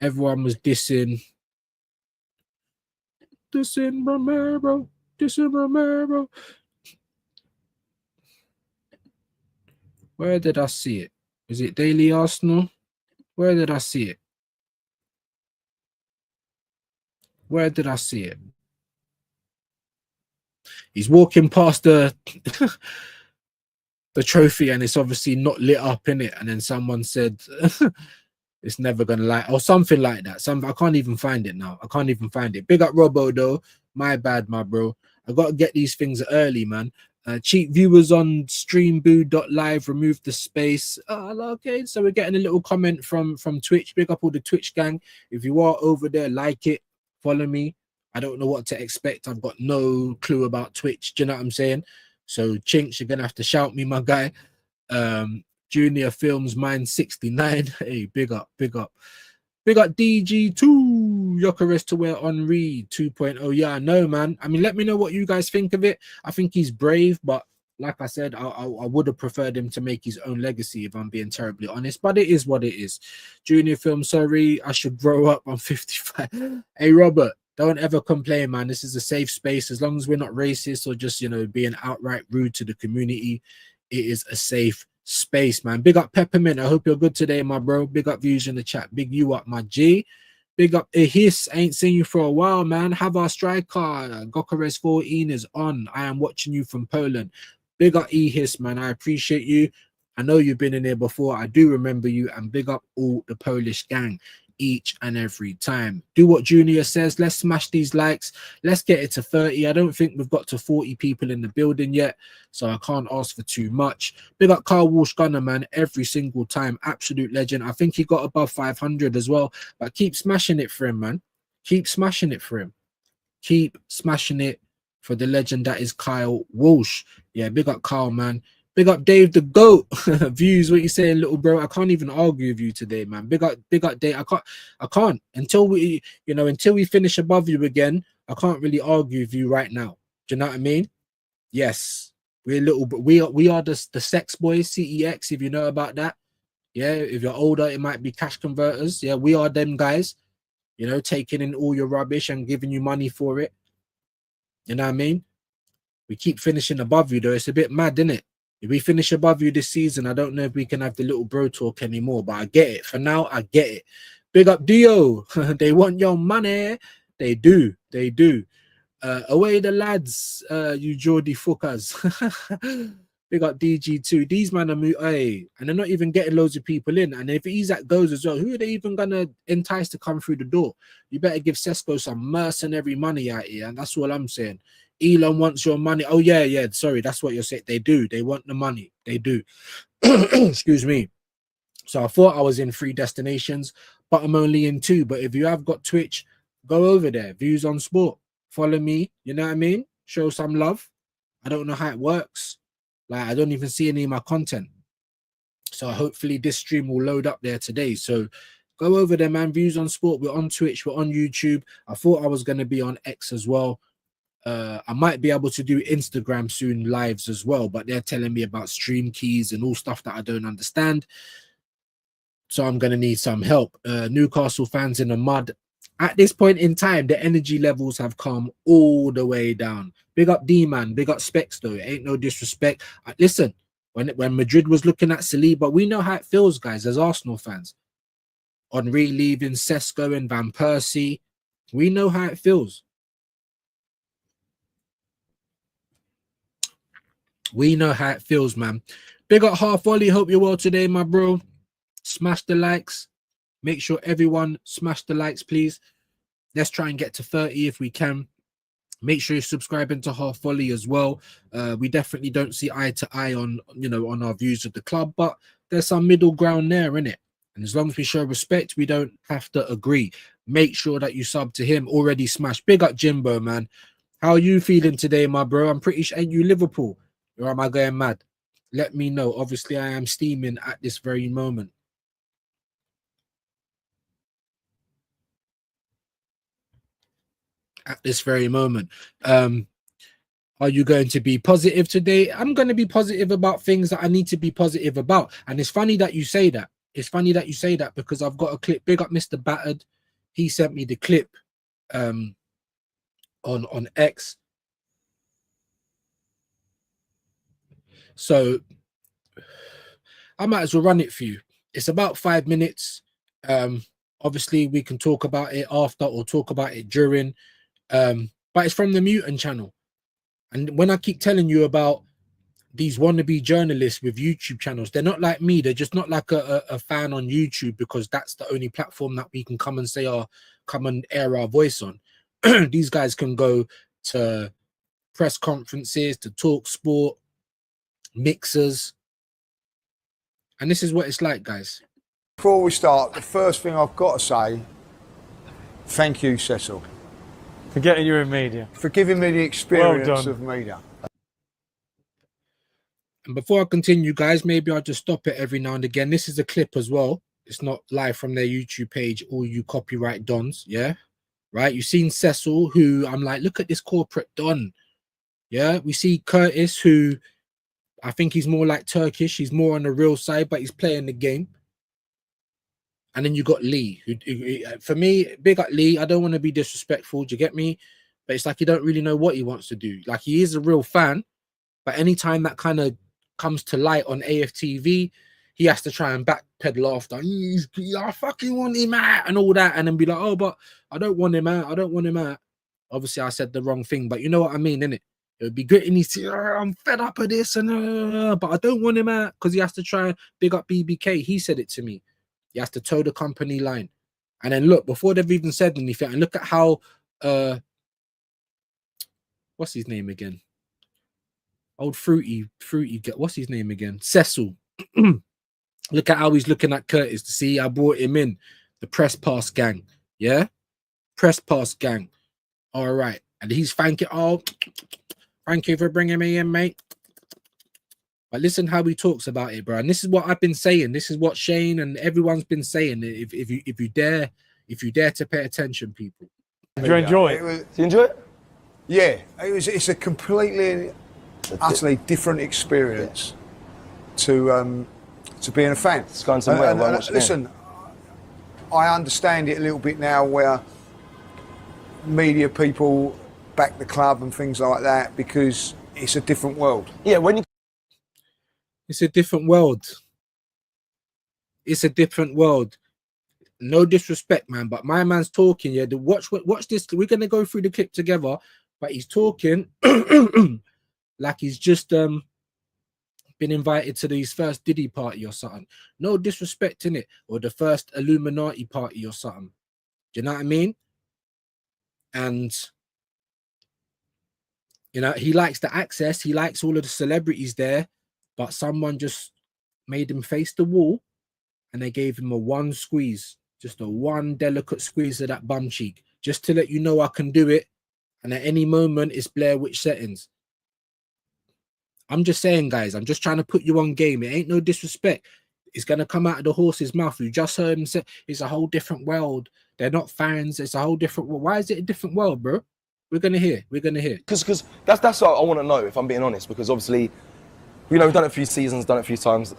Speaker 1: Everyone was dissing Romero. Where did I see it? Is it Daily Arsenal? Where did I see it? Where did I see it? He's walking past the the trophy, and it's obviously not lit up in it. And then someone said it's never gonna light, or something like that. I can't even find it now. I can't even find it. Big up Robbo though. My bad, my bro. I gotta get these things early, man. Cheap viewers on streamboo.live, remove the space. Okay, so we're getting a little comment from Twitch. Big up all the Twitch gang. If you are over there, like it, follow me. I don't know what to expect. I've got no clue about Twitch. Do you know what I'm saying? So Chinks, you're gonna have to shout me, my guy. Junior Films, mine 69. Hey, big up. Big up DG2. Gyokeres to wear Henri 2.0. Yeah, I know, man. I mean, let me know what you guys think of it. I think he's brave, but like I said, I would have preferred him to make his own legacy, if I'm being terribly honest. But it is what it is. Junior Film, sorry, I should grow up. I'm 55. Hey, Robert, don't ever complain, man. This is a safe space. As long as we're not racist or just, you know, being outright rude to the community, it is a safe space, man. Big up Peppermint. I hope you're good today, my bro. Big up views in the chat. Big you up, my G. Big up Hiss. Ain't seen you for a while, man. Have our striker. Gyokeres 14 is on. I am watching you from Poland. Big up Hiss, man. I appreciate you. I know you've been in here before. I do remember you. And big up all the Polish gang each and every time. Do what Junior says. Let's smash these likes. Let's get it to 30. I don't think we've got to 40 people in the building yet, so I can't ask for too much. Big up Carl Walsh Gunner, man, every single time. Absolute legend. I think he got above 500 as well, but keep smashing it for him, man. Keep smashing it for him. Keep smashing it for the legend that is Kyle Walsh. Yeah, big up Kyle, man. Big up Dave the GOAT. Views, what you saying, little bro? I can't even argue with you today, man. Big up Dave. I can't until we finish above you again. I can't really argue with you right now. Do you know what I mean? Yes, we're little, but we are the sex boys, CEX. If you know about that, yeah. If you're older, it might be cash converters. Yeah, we are them guys. You know, taking in all your rubbish and giving you money for it. You know what I mean? We keep finishing above you, though. It's a bit mad, isn't it? If we finish above you this season, I don't know if we can have the little bro talk anymore, but I get it. For now, I get it. Big up Dio. They want your money. They do. They do. Away the lads, you Geordie fuckers. Big up DG2. These man are and they're not even getting loads of people in. And if Isak goes as well, who are they even gonna entice to come through the door? You better give Sesko some mercenary money out here, and that's all I'm saying. Elon wants your money. Oh yeah. Sorry, that's what you're saying. They do. They want the money. They do. Excuse me. So I thought I was in 3 destinations, but I'm only in 2. But if you have got Twitch, go over there. Views on Sport. Follow me. You know what I mean? Show some love. I don't know how it works. Like, I don't even see any of my content. So hopefully this stream will load up there today. So go over there, man. Views on Sport. We're on Twitch. We're on YouTube. I thought I was going to be on X as well. I might be able to do Instagram soon lives as well, but they're telling me about stream keys and all stuff that I don't understand. So I'm going to need some help. Newcastle fans in the mud. At this point in time, the energy levels have come all the way down. Big up D-Man, big up Specs, though. It ain't no disrespect. Listen, when Madrid was looking at Saliba, we know how it feels, guys, as Arsenal fans. Henry leaving, Sesko and Van Persie. We know how it feels. We know how it feels, man. Big up Half Volley. Hope you're well today, my bro. Smash the likes. Make sure everyone smash the likes, please. Let's try and get to 30 if we can. Make sure you're subscribing to Half Volley as well. We definitely don't see eye to eye on, on our views of the club, but there's some middle ground there, innit? And as long as we show respect, we don't have to agree. Make sure that you sub to him. Already smashed. Big up Jimbo, man. How are you feeling today, my bro? I'm pretty sure. Ain't you Liverpool? Or am I going mad? Let me know. Obviously, I am steaming at this very moment. At this very moment. Are you going to be positive today? I'm going to be positive about things that I need to be positive about. And it's funny that you say that. It's funny that you say that because I've got a clip. Big up Mr. Battered. He sent me the clip on X. So I might as well run it for you. It's about 5 minutes. Obviously, we can talk about it after or talk about it during. But it's from the Mutant channel. And when I keep telling you about these wannabe journalists with YouTube channels, they're not like me. They're just not like a fan on YouTube because that's the only platform that we can come and air our voice on. These guys can go to press conferences, to talk sport, mixers. And this is what it's like, guys.
Speaker 3: Before we start, the first thing I've got to say, thank you, Cecil.
Speaker 4: For getting you in media.
Speaker 3: For giving me the experience
Speaker 4: Well done.
Speaker 3: of media.
Speaker 1: And before I continue, guys, maybe I'll just stop it every now and again. This is a clip as well. It's not live from their YouTube page, all you copyright dons, yeah? Right? You've seen Cecil, who I'm like, look at this corporate don. Yeah? We see Curtis, who I think he's more like Turkish. He's more on the real side, but he's playing the game. And then you got Lee, who for me, big up Lee. I don't want to be disrespectful. Do you get me? But it's like you don't really know what he wants to do. Like, he is a real fan, but anytime that kind of comes to light on AFTV, he has to try and backpedal after. I fucking want him out and all that, and then be like, oh, but I don't want him out. I don't want him out. Obviously, I said the wrong thing, but you know what I mean, innit? It would be good in his I'm fed up of this, and but I don't want him out because he has to try and big up BBK. He said it to me. He has to toe the company line. And then look, before they've even said anything, and look at how what's his name again? Old fruity, what's his name again? Cecil. Look at how he's looking at Curtis to see I brought him in. The press pass gang. Yeah? Press pass gang. All right. And he's thanking, oh, thank you for bringing me in, mate. But listen how he talks about it, bro. And this is what I've been saying. This is what Shane and everyone's been saying. If you dare to pay attention, people.
Speaker 4: Did you enjoy it?
Speaker 3: Did
Speaker 5: you enjoy it?
Speaker 3: Yeah, it's a completely, utterly different experience to being a fan.
Speaker 5: It's going somewhere.
Speaker 3: And listen, I understand it a little bit now where media people back the club and things like that because it's a different world.
Speaker 5: Yeah, when you...
Speaker 1: It's a different world. It's a different world. No disrespect, man, but my man's talking. Yeah, watch this. We're gonna go through the clip together, but he's talking like he's just been invited to his first Diddy party or something. No disrespect in it, or the first Illuminati party or something. Do you know what I mean? And you know, he likes the access, he likes all of the celebrities there, but someone just made him face the wall and they gave him a one squeeze, just a one delicate squeeze of that bum cheek, just to let you know I can do it. And at any moment, it's Blair Witch settings. I'm just saying, guys, I'm just trying to put you on game. It ain't no disrespect. It's going to come out of the horse's mouth. You just heard him say it's a whole different world. They're not fans. It's a whole different world. Why is it a different world, bro? We're going to hear. We're going to hear.
Speaker 5: Because that's what I want to know, if I'm being honest, because obviously, you know, we've done it a few seasons, done it a few times,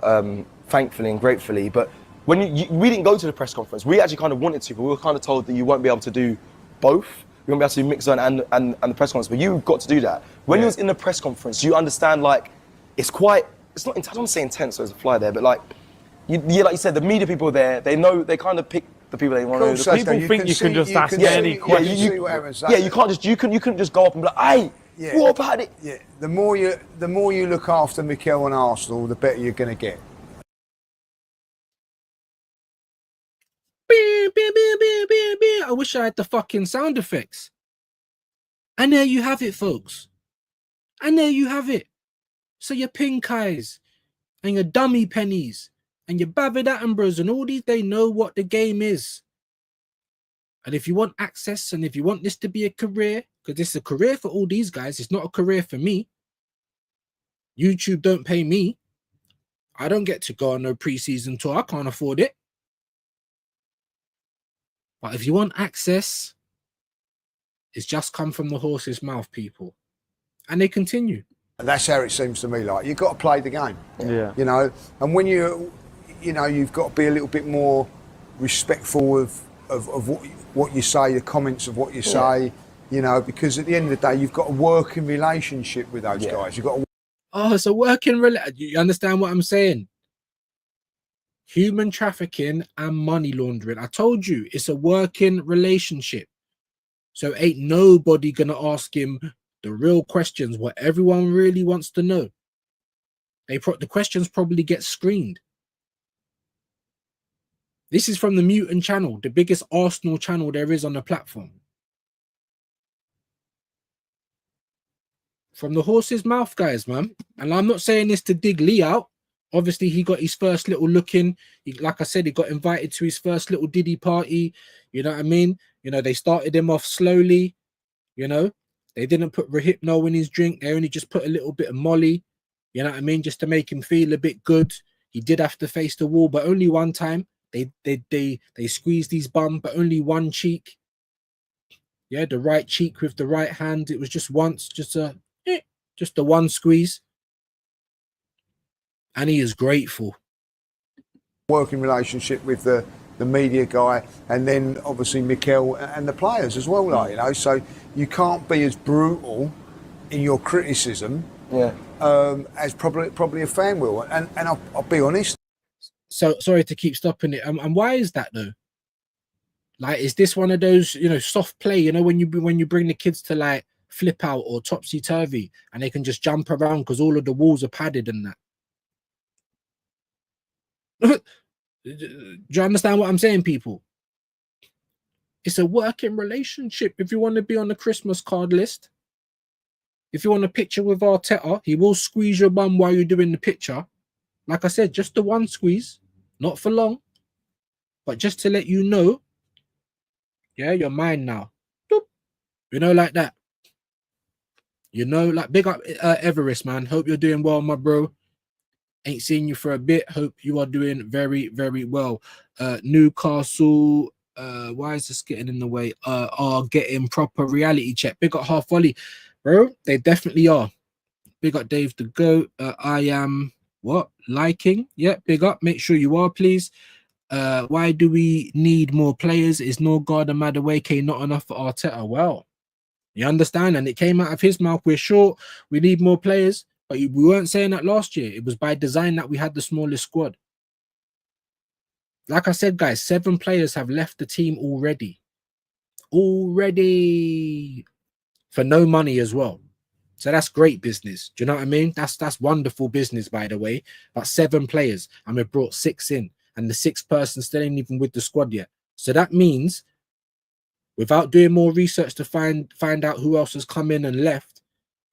Speaker 5: thankfully and gratefully, but when we didn't go to the press conference, we actually kind of wanted to, but we were kind of told that you won't be able to do both. You won't be able to do mix zone and the press conference, but you got to do that. When you was in the press conference, you understand, like, it's not, I don't want to say intense, so there's a fly there, but like you said, the media people there, they know, they kind of pick the people they want to know.
Speaker 4: The people think you can just ask any question.
Speaker 5: You can't just, you couldn't just go up and be like, hey, what about it?
Speaker 3: Yeah, the more you look after Mikel and Arsenal, the better you're going to get.
Speaker 1: I wish I had the fucking sound effects. And there you have it, folks. And there you have it. So your pink eyes and your dummy pennies and your David Attenboroughs and all these, they know what the game is. And if you want access and if you want this to be a career, because this is a career for all these guys, it's not a career for me. YouTube don't pay me. I don't get to go on no preseason tour. I can't afford it. But if you want access, it's just come from the horse's mouth, people. And they continue.
Speaker 3: And that's how it seems to me. Like, you've got to play the game.
Speaker 4: Yeah.
Speaker 3: You know, and when you've got to be a little bit more respectful of what you say, the comments of what you say, you know, because at the end of the day, you've got a working relationship with those guys. You've got a...
Speaker 1: Oh, it's a working relationship. You understand what I'm saying? Human trafficking and money laundering. I told you, it's a working relationship. So ain't nobody gonna ask him the real questions, what everyone really wants to know. The questions probably get screened. This is from the Mutant channel, the biggest Arsenal channel there is on the platform. From the horse's mouth, guys, man. And I'm not saying this to dig Lee out. Obviously, he got his first little look in. Like I said, he got invited to his first little Diddy party. You know what I mean? You know, they started him off slowly. You know, they didn't put Rohypnol in his drink. They only just put a little bit of Molly. You know what I mean? Just to make him feel a bit good. He did have to face the wall, but only one time. They squeezed his bum, but only one cheek. Yeah, the right cheek with the right hand. It was just once, just a one squeeze. And he is grateful.
Speaker 3: Working relationship with the media guy, and then obviously Mikel and the players as well, like, you know. So you can't be as brutal in your criticism as probably a fan will. And I'll be honest.
Speaker 1: So sorry to keep stopping it. And why is that though? Like, is this one of those, you know, soft play? You know, when you bring the kids to like flip out or topsy turvy, and they can just jump around because all of the walls are padded and that. Do you understand what I'm saying, people? It's a working relationship. If you want to be on the Christmas card list, if you want a picture with Arteta, he will squeeze your bum while you're doing the picture. Like I said, just the one squeeze, not for long, but just to let you know, yeah, you're mine now. Doop. You know, like that. You know, like big up Everest, man. Hope you're doing well, my bro. Ain't seen you for a bit. Hope you are doing very, very well. Newcastle, why is this getting in the way? Are getting proper reality check. Big up Half Volley, bro. They definitely are. Big up Dave the Goat. I am what? Liking. Yeah, big up. Make sure you are, please. Why do we need more players? Is Norgard and Madueke not enough for Arteta? Well, you understand, and it came out of his mouth. We're short. We need more players, but we weren't saying that last year. It was by design that we had the smallest squad. Like I said, guys, 7 players have left the team already. Already. For no money as well. So that's great business. Do you know what I mean? That's wonderful business, by the way. But 7 players, and we brought 6 in, and the 6th person still ain't even with the squad yet. So that means, without doing more research to find out who else has come in and left,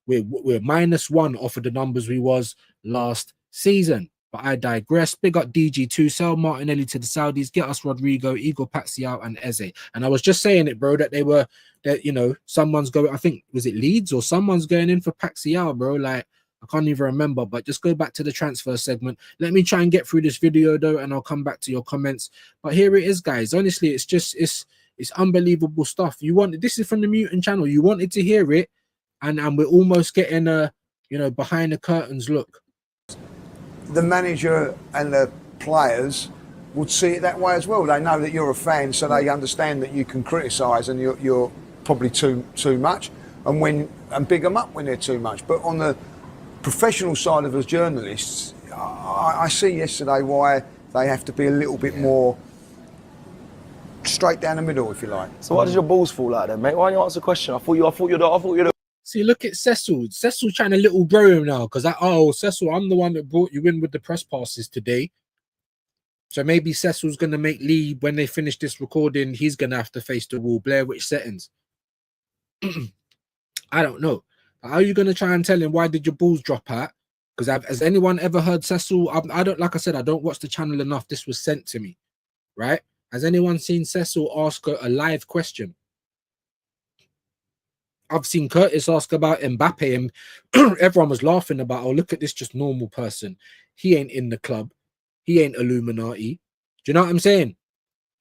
Speaker 1: we're -1 off of the numbers we was last season. But I digress. Big up DG2, sell Martinelli to the Saudis, get us Rodrigo, Igor Paxiao, and Eze. And I was just saying it, bro, that you know, someone's going, I think, was it Leeds or someone's going in for Paxiao, bro? Like, I can't even remember, but just go back to the transfer segment. Let me try and get through this video, though, and I'll come back to your comments. But here it is, guys. Honestly, it's unbelievable stuff. This is from the Mutant channel. You wanted to hear it, and we're almost getting a, you know, behind the curtains look.
Speaker 3: The manager and the players would see it that way as well. They know that you're a fan, so they understand that you can criticise and you're probably too much, and big them up when they're too much. But on the professional side of us journalists, I see yesterday why they have to be a little bit more straight down the middle, if you like.
Speaker 5: So why does your balls fall out then, mate? Why don't you answer the question? I thought you're the.
Speaker 1: See, look at Cecil. Cecil trying to little bro him now because Cecil, I'm the one that brought you in with the press passes today. So maybe Cecil's going to make Lee, when they finish this recording, he's going to have to face the wall. Blair Witch settings. I don't know. How are you going to try and tell him why did your balls drop out? Because has anyone ever heard Cecil? I don't, like I said, I don't watch the channel enough. This was sent to me, right? Has anyone seen Cecil ask a live question? I've seen Curtis ask about Mbappe, and everyone was laughing about, oh, look at this just normal person. He ain't in the club. He ain't Illuminati. Do you know what I'm saying?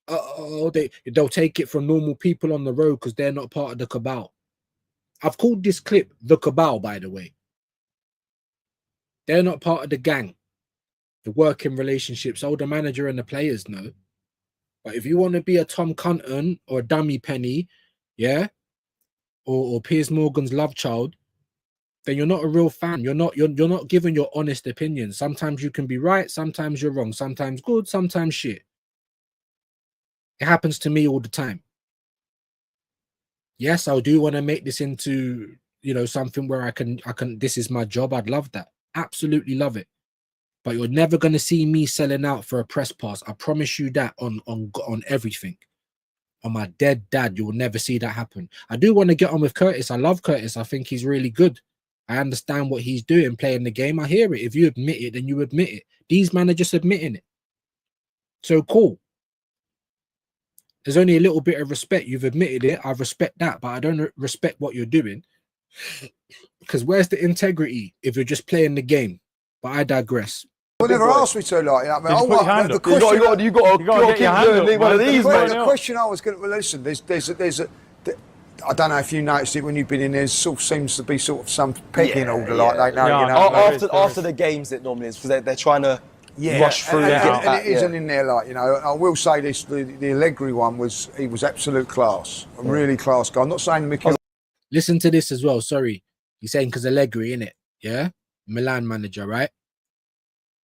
Speaker 1: They'll take it from normal people on the road because they're not part of the cabal. I've called this clip the cabal, by the way. They're not part of the gang. The working relationships, the manager and the players know. But if you want to be a Tom Cunton or a Dummy Penny, yeah, or Piers Morgan's love child, then you're not a real fan. You're not giving your honest opinion. Sometimes you can be right, sometimes you're wrong, sometimes good, sometimes shit. It happens to me all the time. Yes, I do want to make this into, you know, something where I can this is my job. I'd love that. Absolutely love it. But you're never going to see me selling out for a press pass. I promise you that on everything. On my dead dad, you will never see that happen. I do want to get on with Curtis. I love Curtis. I think he's really good. I understand what he's doing, playing the game. I hear it. If you admit it, then you admit it. These men are just admitting it. So cool. There's only a little bit of respect. You've admitted it. I respect that, but I don't respect what you're doing. Because where's the integrity if you're just playing the game? But I digress.
Speaker 3: Well, never asked me to, like, I mean,
Speaker 4: You put your hand up.
Speaker 5: You got to
Speaker 4: get your hand up,
Speaker 5: one of these, mate.
Speaker 3: the question I was going to, well, listen, I don't know if you noticed it when you've been in there, sort of seems to be sort of some pecking order, like they know,
Speaker 4: Yeah,
Speaker 3: you know.
Speaker 5: After the games, it normally is because they're trying to rush through.
Speaker 3: And it isn't in there, like, you know. I will say this: the Allegri one was absolute class, a really class guy. I'm not saying Mikel.
Speaker 1: Listen to this as well. Sorry, he's saying because Allegri, innit? Yeah, Milan manager, right?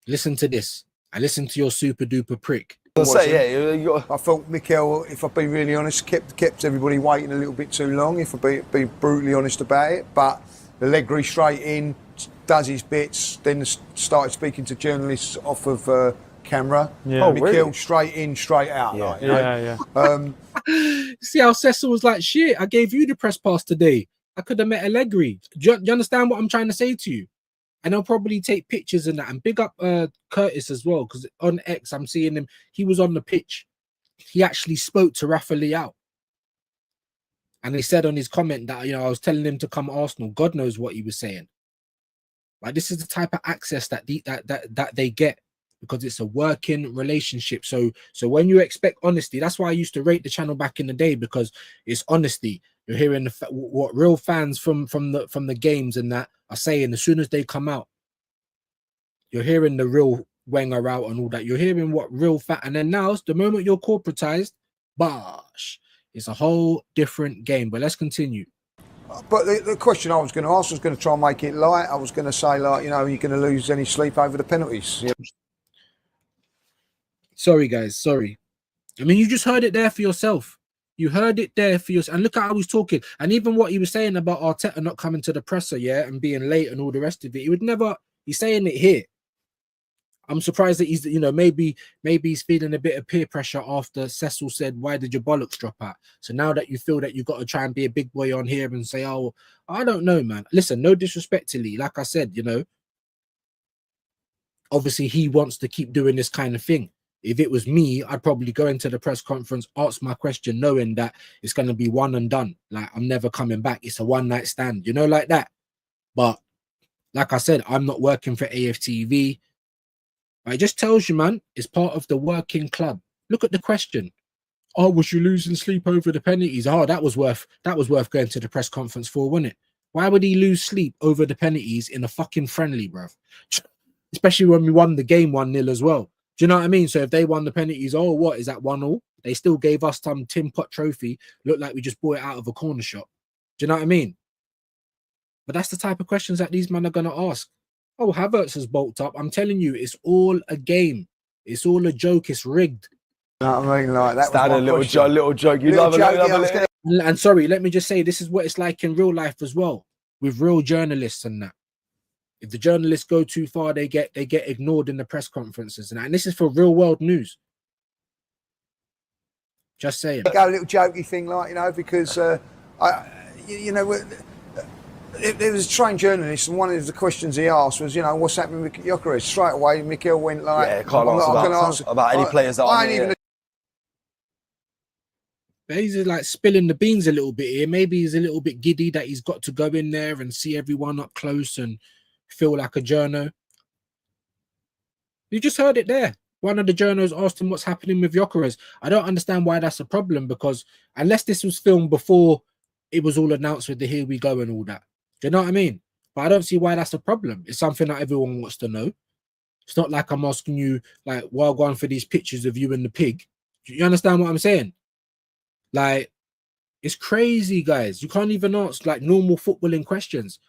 Speaker 1: Listen to this. I listen to your super duper prick.
Speaker 5: I
Speaker 3: thought Mikel, if I've been really honest, kept everybody waiting a little bit too long, if I be brutally honest about it. But Allegri straight in, does his bits, then started speaking to journalists off of camera.
Speaker 4: Yeah.
Speaker 3: Mikel
Speaker 5: really?
Speaker 3: Straight in, straight out.
Speaker 5: Yeah.
Speaker 3: Like, you know?
Speaker 4: Yeah.
Speaker 1: See how Cecil was like, shit, I gave you the press pass today. I could have met Allegri. Do you understand what I'm trying to say to you? And I'll probably take pictures and that. And big up Curtis as well, because on X, I'm seeing him. He was on the pitch. He actually spoke to Rafa Leao. And he said on his comment that, I was telling him to come Arsenal. God knows what he was saying. Like, this is the type of access that they get because it's a working relationship. So when you expect honesty, that's why I used to rate the channel back in the day, because it's honesty. You're hearing what real fans from the games and that are saying as soon as they come out. You're hearing the real Wenger out and all that. You're hearing what real and then now, the moment you're corporatized, bosh, it's a whole different game. But let's continue.
Speaker 3: But the question I was going to ask was going to try and make it light. I was going to say, like, you're going to lose any sleep over the penalties. Yeah.
Speaker 1: Sorry, guys. Sorry. I mean, you just heard it there for yourself. You heard it there for yourself. And look at how he's talking. And even what he was saying about Arteta not coming to the presser, and being late and all the rest of it. He would never. He's saying it here. I'm surprised that he's, maybe he's feeling a bit of peer pressure after Cecil said, "Why did your bollocks drop out?" So now that you feel that you've got to try and be a big boy on here and say, "Oh, I don't know, man." Listen, no disrespect to Lee. Like I said, obviously he wants to keep doing this kind of thing. If it was me, I'd probably go into the press conference, ask my question, knowing that it's going to be one and done. Like, I'm never coming back. It's a one-night stand, like that. But like I said, I'm not working for AFTV. It just tells you, man, it's part of the working club. Look at the question. Oh, was you losing sleep over the penalties? Oh, that was worth going to the press conference for, wasn't it? Why would he lose sleep over the penalties in a fucking friendly, bruv? Especially when we won the game 1-0 as well. Do you know what I mean? So if they won the penalties, oh, what is that 1-1? They still gave us some tin pot trophy. Looked like we just bought it out of a corner shop. Do you know what I mean? But that's the type of questions that these men are going to ask. Oh, Havertz has bulked up. I'm telling you, it's all a game. It's all a joke. It's rigged.
Speaker 3: You know what I mean? Like, that
Speaker 5: was a little joke. You love a little.
Speaker 1: And sorry, let me just say, this is what it's like in real life as well, with real journalists and that. If the journalists go too far, they get ignored in the press conferences and that. And this is for real world news. Just saying.
Speaker 3: Go a little jokey thing, like, because there was a trained journalist, and one of the questions he asked was, what's happening with Gyokeres? Straight away, Mikel went like,
Speaker 5: "Yeah, can't answer about any players that
Speaker 3: I ain't even."
Speaker 1: He's like spilling the beans a little bit here. Maybe he's a little bit giddy that he's got to go in there and see everyone up close and feel like a journo. You just heard it there. One of the journos asked him what's happening with Gyokeres. I don't understand why that's a problem, because unless this was filmed before it was all announced with the "here we go" and all that. Do you know what I mean? But I don't see why that's a problem. It's something that everyone wants to know. It's not like I'm asking you, like, while going for these pictures of you and the pig. Do you understand what I'm saying? Like, it's crazy, guys. You can't even ask like normal footballing questions.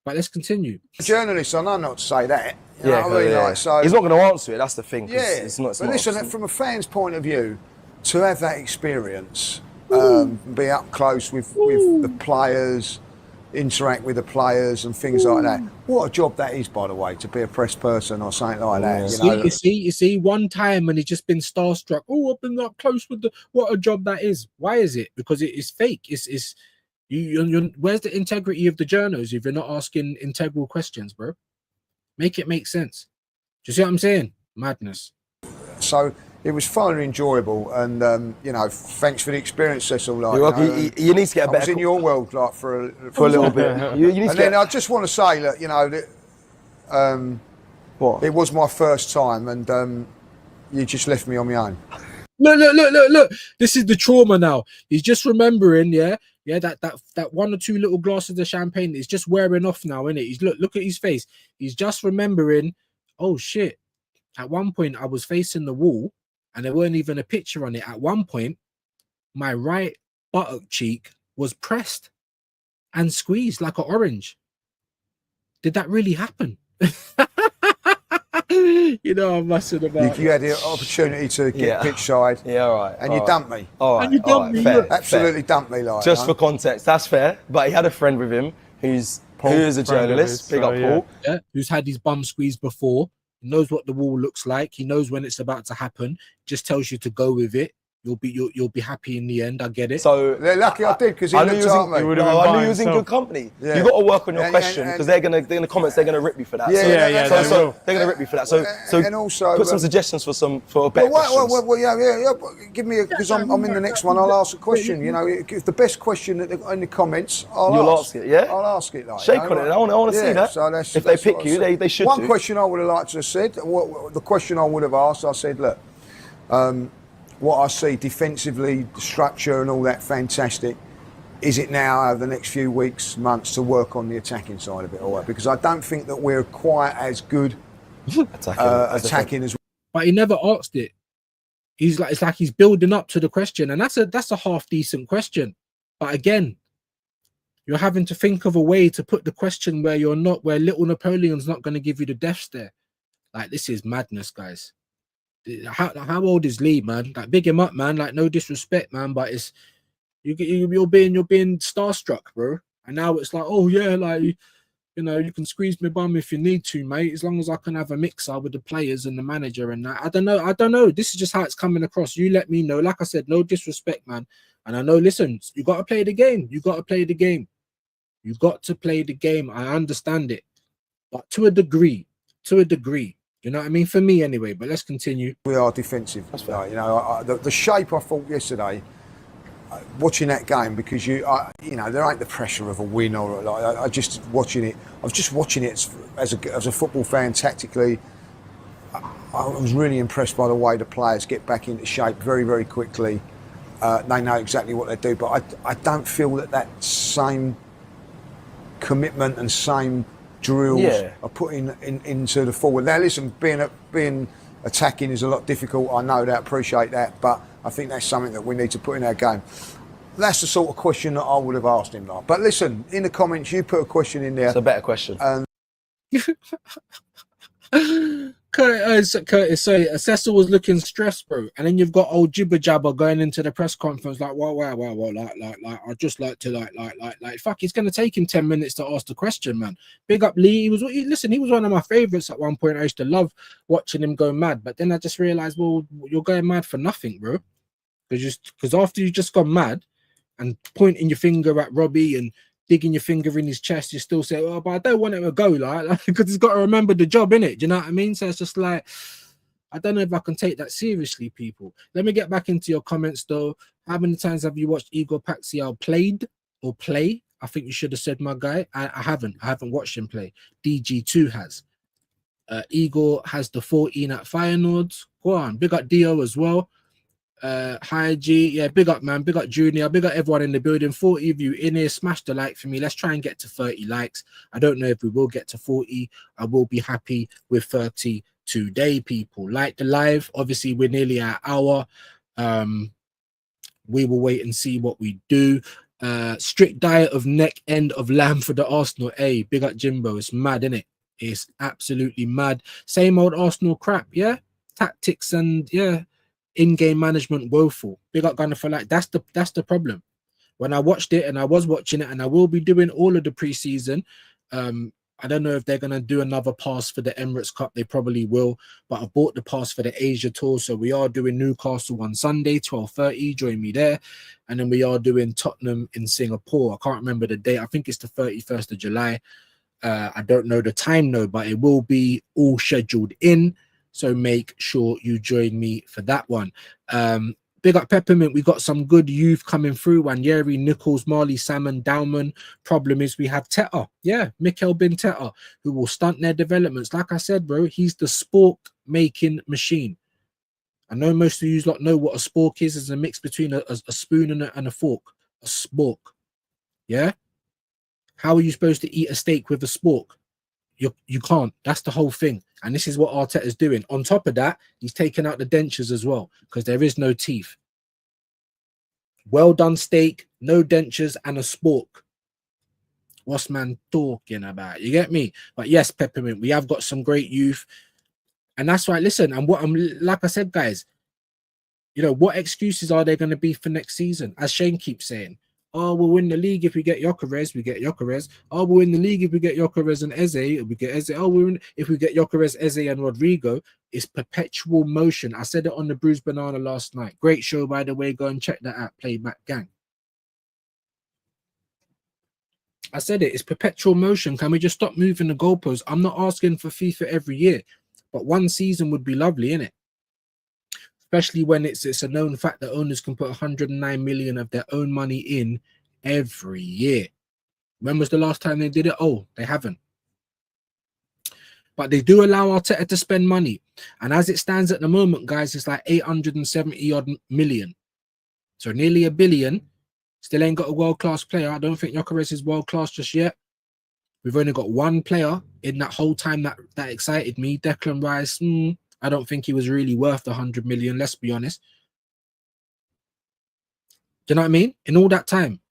Speaker 1: But let's continue.
Speaker 3: Journalists, I know not to say that. You
Speaker 5: Yeah,
Speaker 3: know what I mean?
Speaker 5: yeah.
Speaker 3: Like, so
Speaker 5: He's not going to answer it. That's the thing.
Speaker 3: Yeah,
Speaker 5: it's not.
Speaker 3: but listen, from a fan's point of view, to have that experience, be up close with the players, interact with the players and things like that. What a job that is, by the way, to be a press person or something like that.
Speaker 1: You see, one time when he's just been starstruck. Oh, I've been up close with what a job that is. Why is it? Because it is fake. It's you. Where's the integrity of the journos if you're not asking integral questions, bro? Make it make sense. Do you see what I'm saying? Madness.
Speaker 3: So it was fun and enjoyable, and thanks for the experience, Cecil.
Speaker 5: Like, you need to get a better.
Speaker 3: I was in your world like for
Speaker 5: a little bit. You need to
Speaker 3: then I just want to say that
Speaker 5: what?
Speaker 3: It was my first time, and you just left me on my own.
Speaker 1: Look. This is the trauma now. He's just remembering, that one or two little glasses of champagne is just wearing off now, isn't it? He's look at his face. He's just remembering, oh shit. At one point I was facing the wall and there weren't even a picture on it. At one point, my right buttock cheek was pressed and squeezed like an orange. Did that really happen? I'm messing about.
Speaker 3: You had the opportunity to get pitch side.
Speaker 5: Yeah, all right.
Speaker 3: And you dumped me.
Speaker 5: All right.
Speaker 1: And you dumped me.
Speaker 5: Fair,
Speaker 3: absolutely dumped me. Like,
Speaker 5: just for context, that's fair. But he had a friend with him who's a journalist. Big up Paul.
Speaker 1: Yeah, who's had his bum squeezed before. He knows what the wall looks like. He knows when it's about to happen. Just tells you to go with it. you'll be happy in the end. I get it.
Speaker 5: So
Speaker 3: They're lucky I did because he
Speaker 5: I knew
Speaker 3: looked
Speaker 5: you was
Speaker 3: at
Speaker 5: in,
Speaker 3: me.
Speaker 4: would have
Speaker 5: no,
Speaker 4: been
Speaker 5: I knew
Speaker 4: by
Speaker 5: you was in
Speaker 4: himself.
Speaker 5: good company.
Speaker 3: Yeah.
Speaker 5: You got to work on your
Speaker 3: And-
Speaker 5: question
Speaker 3: and-
Speaker 5: because they're gonna in the comments they're gonna rip you for that.
Speaker 3: Yeah,
Speaker 5: so,
Speaker 3: yeah,
Speaker 4: yeah,
Speaker 5: so,
Speaker 4: they
Speaker 5: so
Speaker 4: will.
Speaker 5: they're gonna rip you for that. So
Speaker 3: And also,
Speaker 5: put some suggestions for better questions.
Speaker 3: Well, yeah. Give me because I'm in the next one. I'll ask a question. You know, if the best question in the comments,
Speaker 5: You'll ask it, yeah?
Speaker 3: I'll ask it. Like,
Speaker 5: Shake
Speaker 3: you know,
Speaker 5: on it. I want to see that.
Speaker 3: So
Speaker 5: If they
Speaker 3: that's
Speaker 5: pick
Speaker 3: what I
Speaker 5: you,
Speaker 3: said.
Speaker 5: they should
Speaker 3: One
Speaker 5: do.
Speaker 3: question I would have liked to have said. The question I would have asked, I said, look, what I see defensively, the structure and all that, fantastic. Is it now over the next few weeks, months to work on the attacking side of it all? Because I don't think that we're quite as good attacking as
Speaker 1: But he never asked it. It's like he's building up to the question, and that's a half decent question. But again, you're having to think of a way to put the question where little Napoleon's not going to give you the death stare. Like, this is madness, guys. How old is Lee, man? Like, big him up, man. Like, no disrespect, man, but it's you're being starstruck, bro. And now it's like, oh yeah, like, you know, you can squeeze my bum if you need to, mate, as long as I can have a mixer with the players and the manager and that. I don't know. This is just how it's coming across. You let me know. Like I said, no disrespect, man. And I know, listen, you got to play the game. You got to play the game. You got to play the game. I understand it. But to a degree. You know what I mean? For me anyway, but let's continue.
Speaker 3: we are defensive. You know, the shape I thought yesterday, watching that game, because you know, there ain't the pressure of a win or like. I just watching it. I was just watching it as a football fan tactically. I was really impressed by the way the players get back into shape very, very quickly. They know exactly what they do, but I don't feel that same commitment and same drills are put into the forward. Now listen, being attacking is a lot difficult. I know that, appreciate that, but I think that's something that we need to put in our game. That's the sort of question that I would have asked him. Like. But listen, in the comments, you put a question in there.
Speaker 5: It's a better question.
Speaker 1: Curtis, sorry, Cecil was looking stressed, bro. And then you've got old jibber jabber going into the press conference like, wow, like, I'd just like to like, fuck, it's gonna take him 10 minutes to ask the question, man. Big up Lee. He was one of my favorites at one point. I used to love watching him go mad, but then I just realized, well, you're going mad for nothing, bro. Because after you just gone mad and pointing your finger at Robbie and digging your finger in his chest, you still say, oh, but I don't want him to go, like because he's got to remember the job, innit? Do you know what I mean? So it's just like, I don't know if I can take that seriously, people. Let me get back into your comments, though. How many times have you watched Igor Paxial play? I think you should have said, my guy. I haven't watched him play. DG2 has. Igor has the 14 at Feyenoord. Go on, big up Dio as well. Hi G, yeah, big up, man, big up Junior, big up everyone in the building. 40 of you in here, smash the like for me. Let's try and get to 30 likes. I don't know if we will get to 40. I will be happy with 30 today, people. Like the live, obviously we're nearly at an hour. We will wait and see what we do. Strict diet of neck end of lamb for the Arsenal. Hey, big up Jimbo. It's mad, isn't it? It's absolutely mad. Same old Arsenal crap, yeah. Tactics and yeah, in-game management woeful. Big up Gunner for like that's the problem. When I watched it, and I was watching it, and I will be doing all of the preseason. I don't know if they're gonna do another pass for the Emirates Cup. They probably will, but I bought the pass for the Asia tour, so we are doing Newcastle on Sunday, 12:30. Join me there, and then we are doing Tottenham in Singapore. I can't remember the date. I think it's the 31st of July. I don't know the time though, but it will be all scheduled in. So make sure you join me for that one. Big up Peppermint. We got some good youth coming through. Wanyeri, Nichols, Marley, Salmon, Dowman. Problem is we have Teta. Yeah, Mikel Bin Teta, who will stunt their developments. Like I said, bro, he's the spork making machine. I know most of you lot know what a spork is. It's a mix between a spoon and a fork. A spork. Yeah? How are you supposed to eat a steak with a spork? You can't. That's the whole thing. And this is what Arteta's doing. On top of that, he's taken out the dentures as well because there is no teeth. Well done steak, no dentures, and a spork. What's man talking about? You get me? But yes, Peppermint, we have got some great youth. And that's right. Listen, and what I'm like I said, guys, you know, what excuses are there going to be for next season? As Shane keeps saying, Oh, we'll win the league if we get Gyokeres, we get Gyokeres. Oh, we'll win the league if we get Gyokeres and Eze, we get Eze. Oh, if we get Gyokeres, Eze, and Rodrigo. It's perpetual motion. I said it on the Bruised Banana last night. Great show, by the way. Go and check that out. Playback Gang. I said it. It's perpetual motion. Can we just stop moving the goalposts? I'm not asking for FIFA every year, but one season would be lovely, innit? Especially when it's a known fact that owners can put 109 million of their own money in every year. When was the last time they did it? Oh, they haven't. But they do allow Arteta to spend money. And as it stands at the moment, guys, it's like 870 odd million. So nearly a billion. Still ain't got a world-class player. I don't think Gyokeres is world-class just yet. We've only got one player in that whole time that excited me. Declan Rice. I don't think he was really worth the 100 million, let's be honest. Do you know what I mean? In all that time,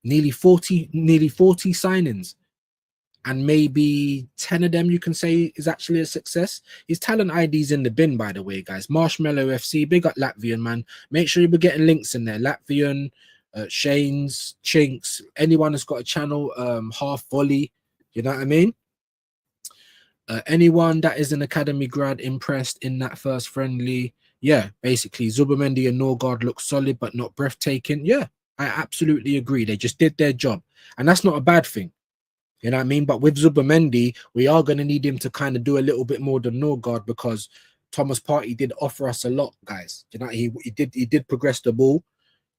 Speaker 1: nearly 40 signings, and maybe 10 of them you can say is actually a success. His talent ID's in the bin, by the way, guys. Marshmallow FC, big up Latvian, man. Make sure you're getting links in there. Latvian, Shane's, Chinks, anyone that's got a channel, Half Volley, you know what I mean? Anyone that is an academy grad impressed in that first friendly, yeah, basically Zubimendi and Norgard look solid but not breathtaking. Yeah, I absolutely agree. They just did their job, and that's not a bad thing. You know what I mean? But with Zubimendi, we are going to need him to kind of do a little bit more than Norgard, because Thomas Partey did offer us a lot, guys. You know, he did progress the ball.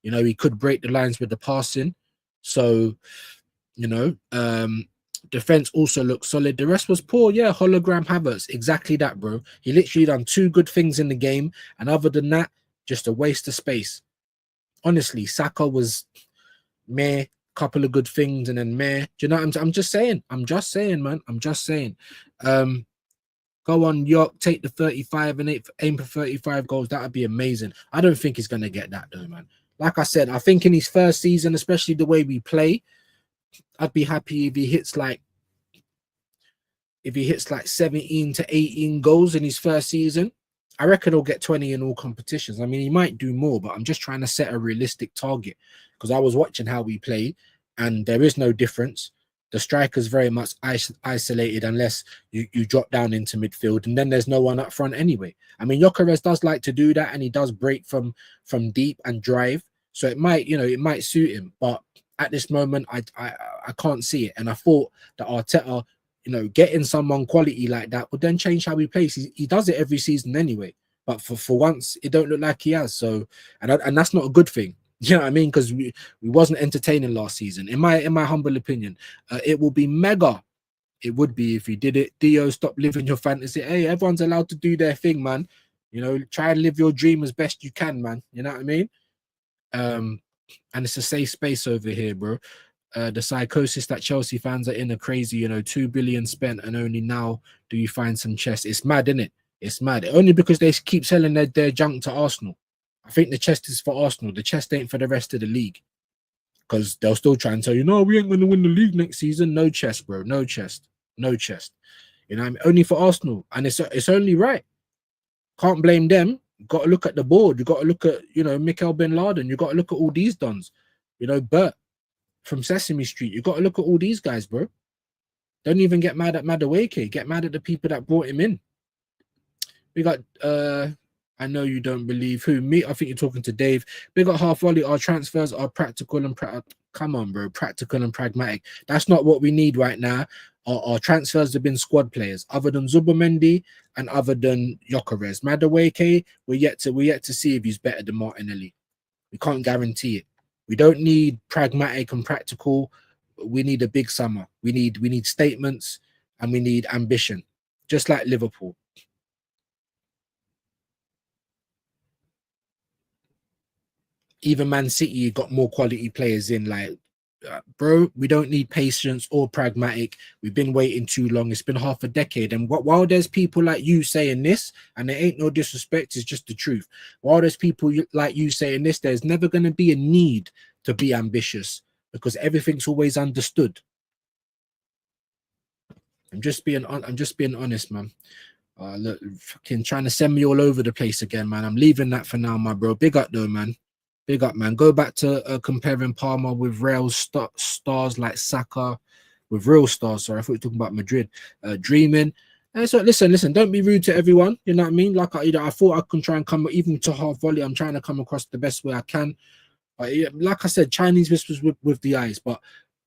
Speaker 1: You know, he could break the lines with the passing. So, you know, defense also looked solid. The rest was poor. Yeah, hologram Havertz. Exactly that, bro. He literally done 2 good things in the game. And other than that, just a waste of space. Honestly, Saka was meh, couple of good things, and then meh. Do you know what I'm just saying? I'm just saying, man. I'm just saying. Go on, York, take the 35 and aim for 35 goals. That would be amazing. I don't think he's going to get that, though, man. Like I said, I think in his first season, especially the way we play, I'd be happy if he hits like 17 to 18 goals in his first season. I reckon he'll get 20 in all competitions. I mean, he might do more, but I'm just trying to set a realistic target, because I was watching how we play and there is no difference. The striker's very much isolated unless you drop down into midfield, and then there's no one up front anyway. I mean, Gyokeres does like to do that, and he does break from deep and drive. So it might, you know, it might suit him. But at this moment, I can't see it. And I thought that Arteta, you know, getting someone quality like that would then change how he plays. He does it every season anyway. But for once, it don't look like he has. So, and that's not a good thing. You know what I mean? Because we wasn't entertaining last season. In my humble opinion, it will be mega. It would be if he did it. Dio, stop living your fantasy. Hey, everyone's allowed to do their thing, man. You know, try and live your dream as best you can, man. You know what I mean? And it's a safe space over here, bro. The psychosis that Chelsea fans are in are crazy. You know, 2 billion spent, and only now do you find some chest. It's mad, isn't it? It's mad. Only because they keep selling their junk to Arsenal. I think the chest is for Arsenal. The chest ain't for the rest of the league, because they'll still try and tell you, no, we ain't going to win the league next season. No chest, bro. No chest. No chest. You know, only for Arsenal, and it's only right. Can't blame them. Got to look at the board. You got to look at, you know, Mikel Bin Laden. You got to look at all these dons. You know, Bert from Sesame Street. You got to look at all these guys, bro. Don't even get mad at Madueke. Get mad at the people that brought him in. We got I know you don't believe who, me. I think you're talking to Dave. Big up Half Volley. Our transfers are practical and come on, bro. Practical and pragmatic. That's not what we need right now. Our transfers have been squad players, other than Zubimendi and other than Gyokeres. Madueke, we're yet to see if he's better than Martinelli. We can't guarantee it. We don't need pragmatic and practical. We need a big summer. We need statements, and we need ambition, just like Liverpool. Even Man City got more quality players in. Like, bro, we don't need patience or pragmatic. We've been waiting too long. It's been half a decade. And while there's people like you saying this, and there ain't no disrespect, it's just the truth. While there's people like you saying this, there's never going to be a need to be ambitious, because everything's always understood. I'm just being honest, man. Look, fucking trying to send me all over the place again, man. I'm leaving that for now, my bro. Big up though, man. Big up, man. Go back to comparing Palmer with real stars like Saka, with real stars. Sorry, I thought you were talking about Madrid. Dreaming. And so listen. Don't be rude to everyone. You know what I mean? Like I thought I can try and come even to half volley. I'm trying to come across the best way I can. But yeah, like I said, Chinese whispers with the eyes. But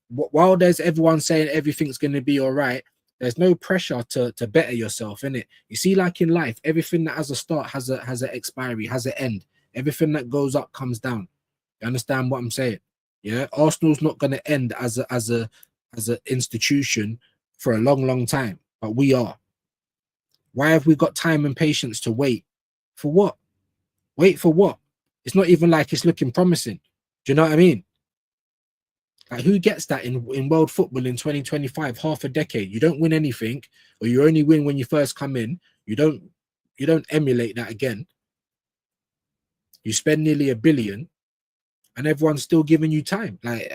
Speaker 1: while there's everyone saying everything's going to be all right, there's no pressure to better yourself, innit? You see, like in life, everything that has a start has an expiry, has an end. Everything that goes up comes down. You understand what I'm saying? Yeah, Arsenal's not going to end as a institution for a long time, but we are. Why have we got time and patience to wait? For what? Wait for what? It's not even like it's looking promising. Do you know what I mean? Like, who gets that in world football in 2025? Half a decade, you don't win anything, or you only win when you first come in. You don't emulate that again. You spend nearly $1 billion, and everyone's still giving you time. Like,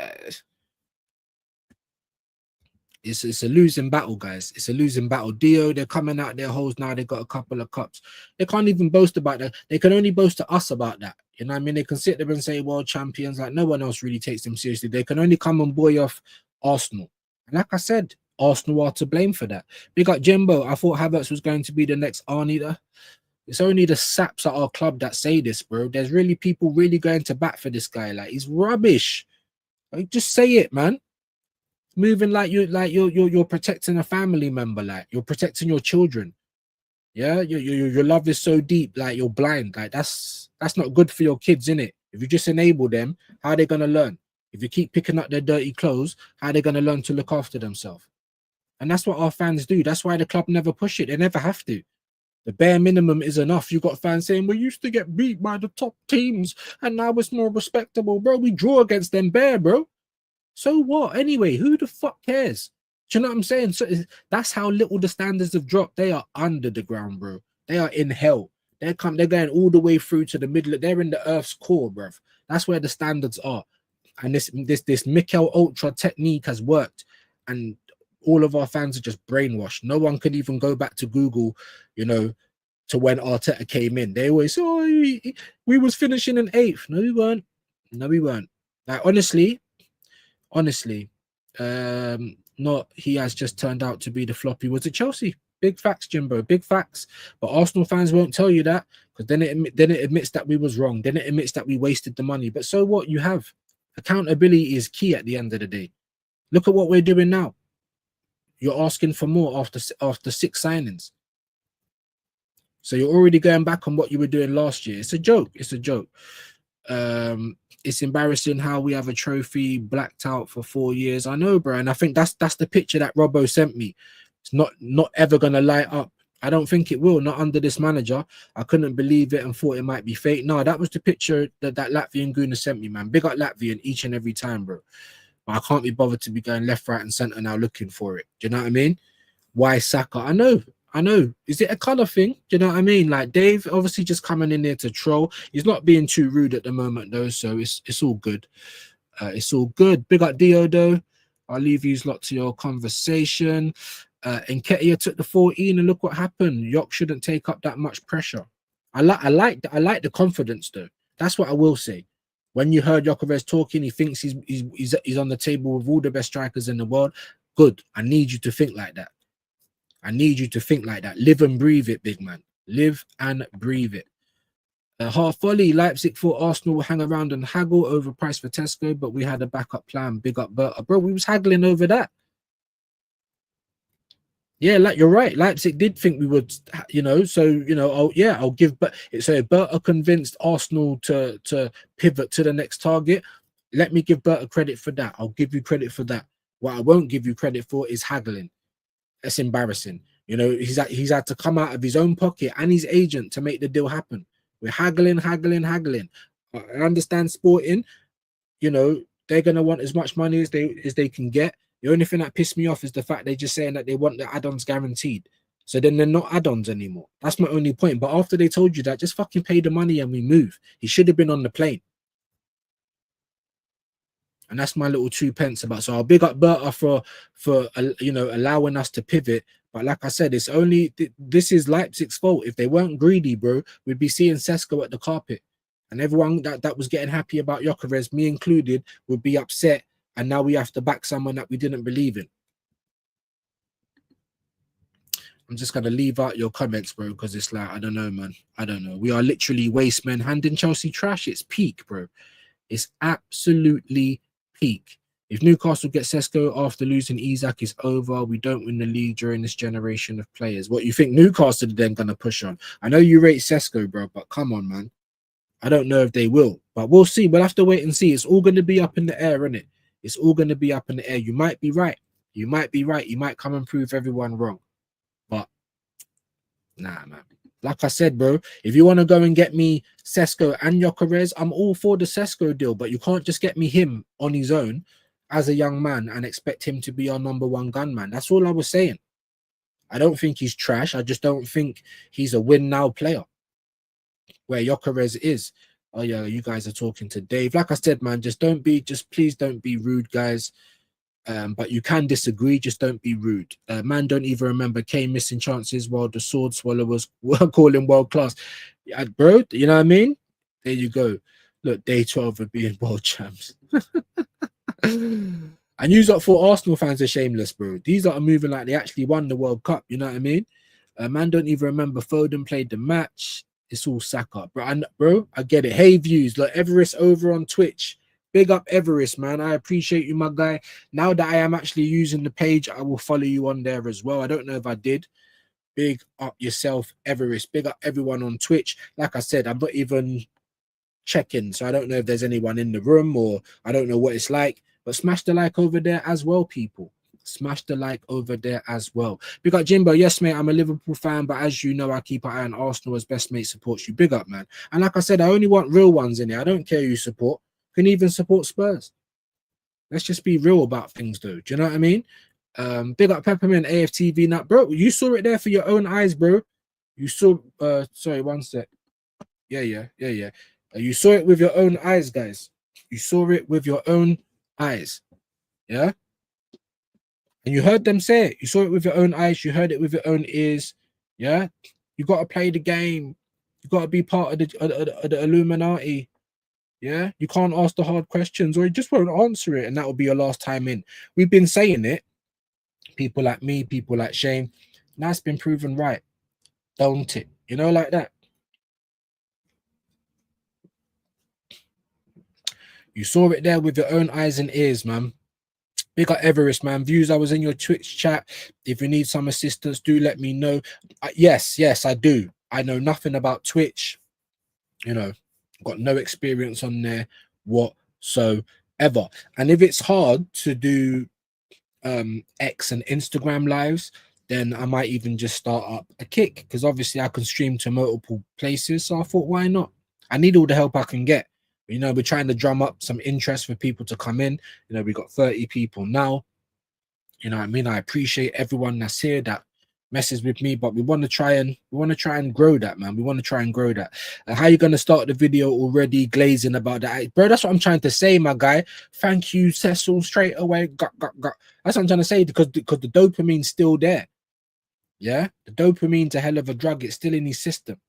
Speaker 1: it's a losing battle, guys. It's a losing battle. Dio, they're coming out their holes now. They got a couple of cups. They can't even boast about that. They can only boast to us about that. You know what I mean? They can sit there and say world champions. Like, no one else really takes them seriously. They can only come and buoy off Arsenal. And like I said, Arsenal are to blame for that. Big up Jimbo. I thought Havertz was going to be the next Arnie. It's only the saps at our club that say this, bro. There's really people really going to bat for this guy. Like, he's rubbish. Like, just say it, man. Moving like you're protecting a family member, like you're protecting your children. Yeah, your love is so deep, like you're blind. Like that's not good for your kids, innit? If you just enable them, how are they gonna learn? If you keep picking up their dirty clothes, how are they gonna learn to look after themselves? And that's what our fans do. That's why the club never push it. They never have to. The bare minimum is enough. You got fans saying we used to get beat by the top teams, and now it's more respectable, bro. We draw against them bare, bro. So what? Anyway, who the fuck cares? Do you know what I'm saying? So that's how little the standards have dropped. They are under the ground, bro. They are in hell. They're going all the way through to the middle. They're in the earth's core, bro. That's where the standards are. And this Mikel Ultra technique has worked. And all of our fans are just brainwashed. No one could even go back to Google, you know, to when Arteta came in. They always say, oh, we was finishing in 8th. No, we weren't. No, we weren't. Like, honestly, not he has just turned out to be the flop he was at Chelsea. Big facts, Jimbo, big facts. But Arsenal fans won't tell you that, because then it admits that we was wrong. Then it admits that we wasted the money. But so what? You have accountability is key at the end of the day. Look at what we're doing now. You're asking for more after 6 signings. So you're already going back on what you were doing last year. It's a joke. It's a joke. It's embarrassing how we have a trophy blacked out for 4 years. I know, bro, and I think that's the picture that Robbo sent me. It's not ever gonna light up. I don't think it will, not under this manager. I couldn't believe it and thought it might be fake. No, that was the picture that Latvian Guna sent me, man. Big up Latvian each and every time, bro. But I can't be bothered to be going left, right, and center now looking for it. Do you know what I mean? Why Saka? I know. Is it a color thing? Do you know what I mean? Like, Dave obviously just coming in there to troll. He's not being too rude at the moment though, so it's all good. It's all good. Big up Dio though. I'll leave you lot to your conversation. And Ketia took the 14, and look what happened. York shouldn't take up that much pressure. I like the confidence though. That's what I will say. When you heard Gyokeres talking, he thinks he's on the table with all the best strikers in the world. Good. I need you to think like that. I need you to think like that. Live and breathe it, big man. Live and breathe it. Half volley, Leipzig thought Arsenal will hang around and haggle over price for Tesco, but we had a backup plan. Big up Berta. Bro, we was haggling over that. Yeah, like you're right. Leipzig did think we would, you know, so, you know, I'll give, but so Berta convinced Arsenal to pivot to the next target. Let me give Berta credit for that. I'll give you credit for that. What I won't give you credit for is haggling. That's embarrassing. You know, he's had to come out of his own pocket and his agent to make the deal happen. We're haggling. I understand Sporting, you know, they're gonna want as much money as they can get. The only thing that pissed me off is the fact they're just saying that they want the add-ons guaranteed. So then they're not add-ons anymore. That's my only point. But after they told you that, just fucking pay the money and we move. He should have been on the plane. And that's my little 2 pence about. So I'll big up Berta for you know, allowing us to pivot. But like I said, it's only this is Leipzig's fault. If they weren't greedy, bro, we'd be seeing Sesko at the carpet. And everyone that was getting happy about Gyokeres, me included, would be upset. And now we have to back someone that we didn't believe in. I'm just going to leave out your comments, bro, because it's like, I don't know, man. I don't know. We are literally waste men handing Chelsea trash. It's peak, bro. It's absolutely peak. If Newcastle get Sesko after losing Isak, is over. We don't win the league during this generation of players. What you think Newcastle are then going to push on? I know you rate Sesko, bro, but come on, man. I don't know if they will, but we'll see. We'll have to wait and see. It's all going to be up in the air, isn't it? It's all going to be up in the air. You might be right. You might be right. You might come and prove everyone wrong. But nah, man. Like I said, bro, if you want to go and get me Sesko and Gyokeres, I'm all for the Sesko deal, but you can't just get me him on his own as a young man and expect him to be our #1 gunman. That's all I was saying. I don't think he's trash. I just don't think he's a win now player where Gyokeres is. Oh yeah, you guys are talking to Dave. Like I said, man, just please don't be rude, guys. But you can disagree, just don't be rude. Man, don't even remember Kane missing chances while the sword swallowers were calling world class. Yeah, bro, you know what I mean? There you go. Look, day 12 of being world champs. And you lot for Arsenal fans are shameless, bro. These are moving like they actually won the World Cup, you know what I mean? Man, don't even remember Foden played the match. It's all Saka, bro. I get it. Hey, views, like Everest over on Twitch. Big up Everest, man. I appreciate you, my guy. Now that I am actually using the page, I will follow you on there as well. I don't know if I did. Big up yourself, Everest. Big up everyone on Twitch. Like I said, I'm not even checking, so I don't know if there's anyone in the room or I don't know what it's like. But smash the like over there as well, people. Smash the like over there as well. Big up Jimbo. Yes, mate, I'm a Liverpool fan, but as you know, I keep an eye on Arsenal as best mate supports you. Big up, man. And like I said, I only want real ones in here. I don't care who you support. Can even support Spurs. Let's just be real about things, though. Do you know what I mean? Big up Peppermint AFTV nut, bro. You saw it there for your own eyes, bro. You saw. Sorry, one sec. Yeah. You saw it with your own eyes, guys. You saw it with your own eyes. Yeah. And you heard them say it. You saw it with your own eyes. You heard it with your own ears. Yeah. You got to play the game. You got to be part of the Illuminati. Yeah, you can't ask the hard questions or you just won't answer it, and that will be your last time in. We've been saying it, people like me, people like Shane. Now it's been proven right, don't it? You know, like that. You saw it there with your own eyes and ears, man. Big up Everest, man. Views, I was in your Twitch chat. If you need some assistance, do let me know. Yes, I do. I know nothing about Twitch. You know, got no experience on there whatsoever. And if it's hard to do X and Instagram lives, then I might even just start up a Kick, because obviously I can stream to multiple places. So I thought, why not? I need all the help I can get. You know, we're trying to drum up some interest for people to come in. You know, we got 30 people now. You know what I mean? I appreciate everyone that's here that messes with me, but we want to try and grow that, man. We want to try and grow that. How you going to start the video already glazing about that, bro? That's what I'm trying to say, my guy. Thank you, Cecil, straight away. That's what I'm trying to say, because the dopamine's still there. Yeah, the dopamine's a hell of a drug. It's still in his system.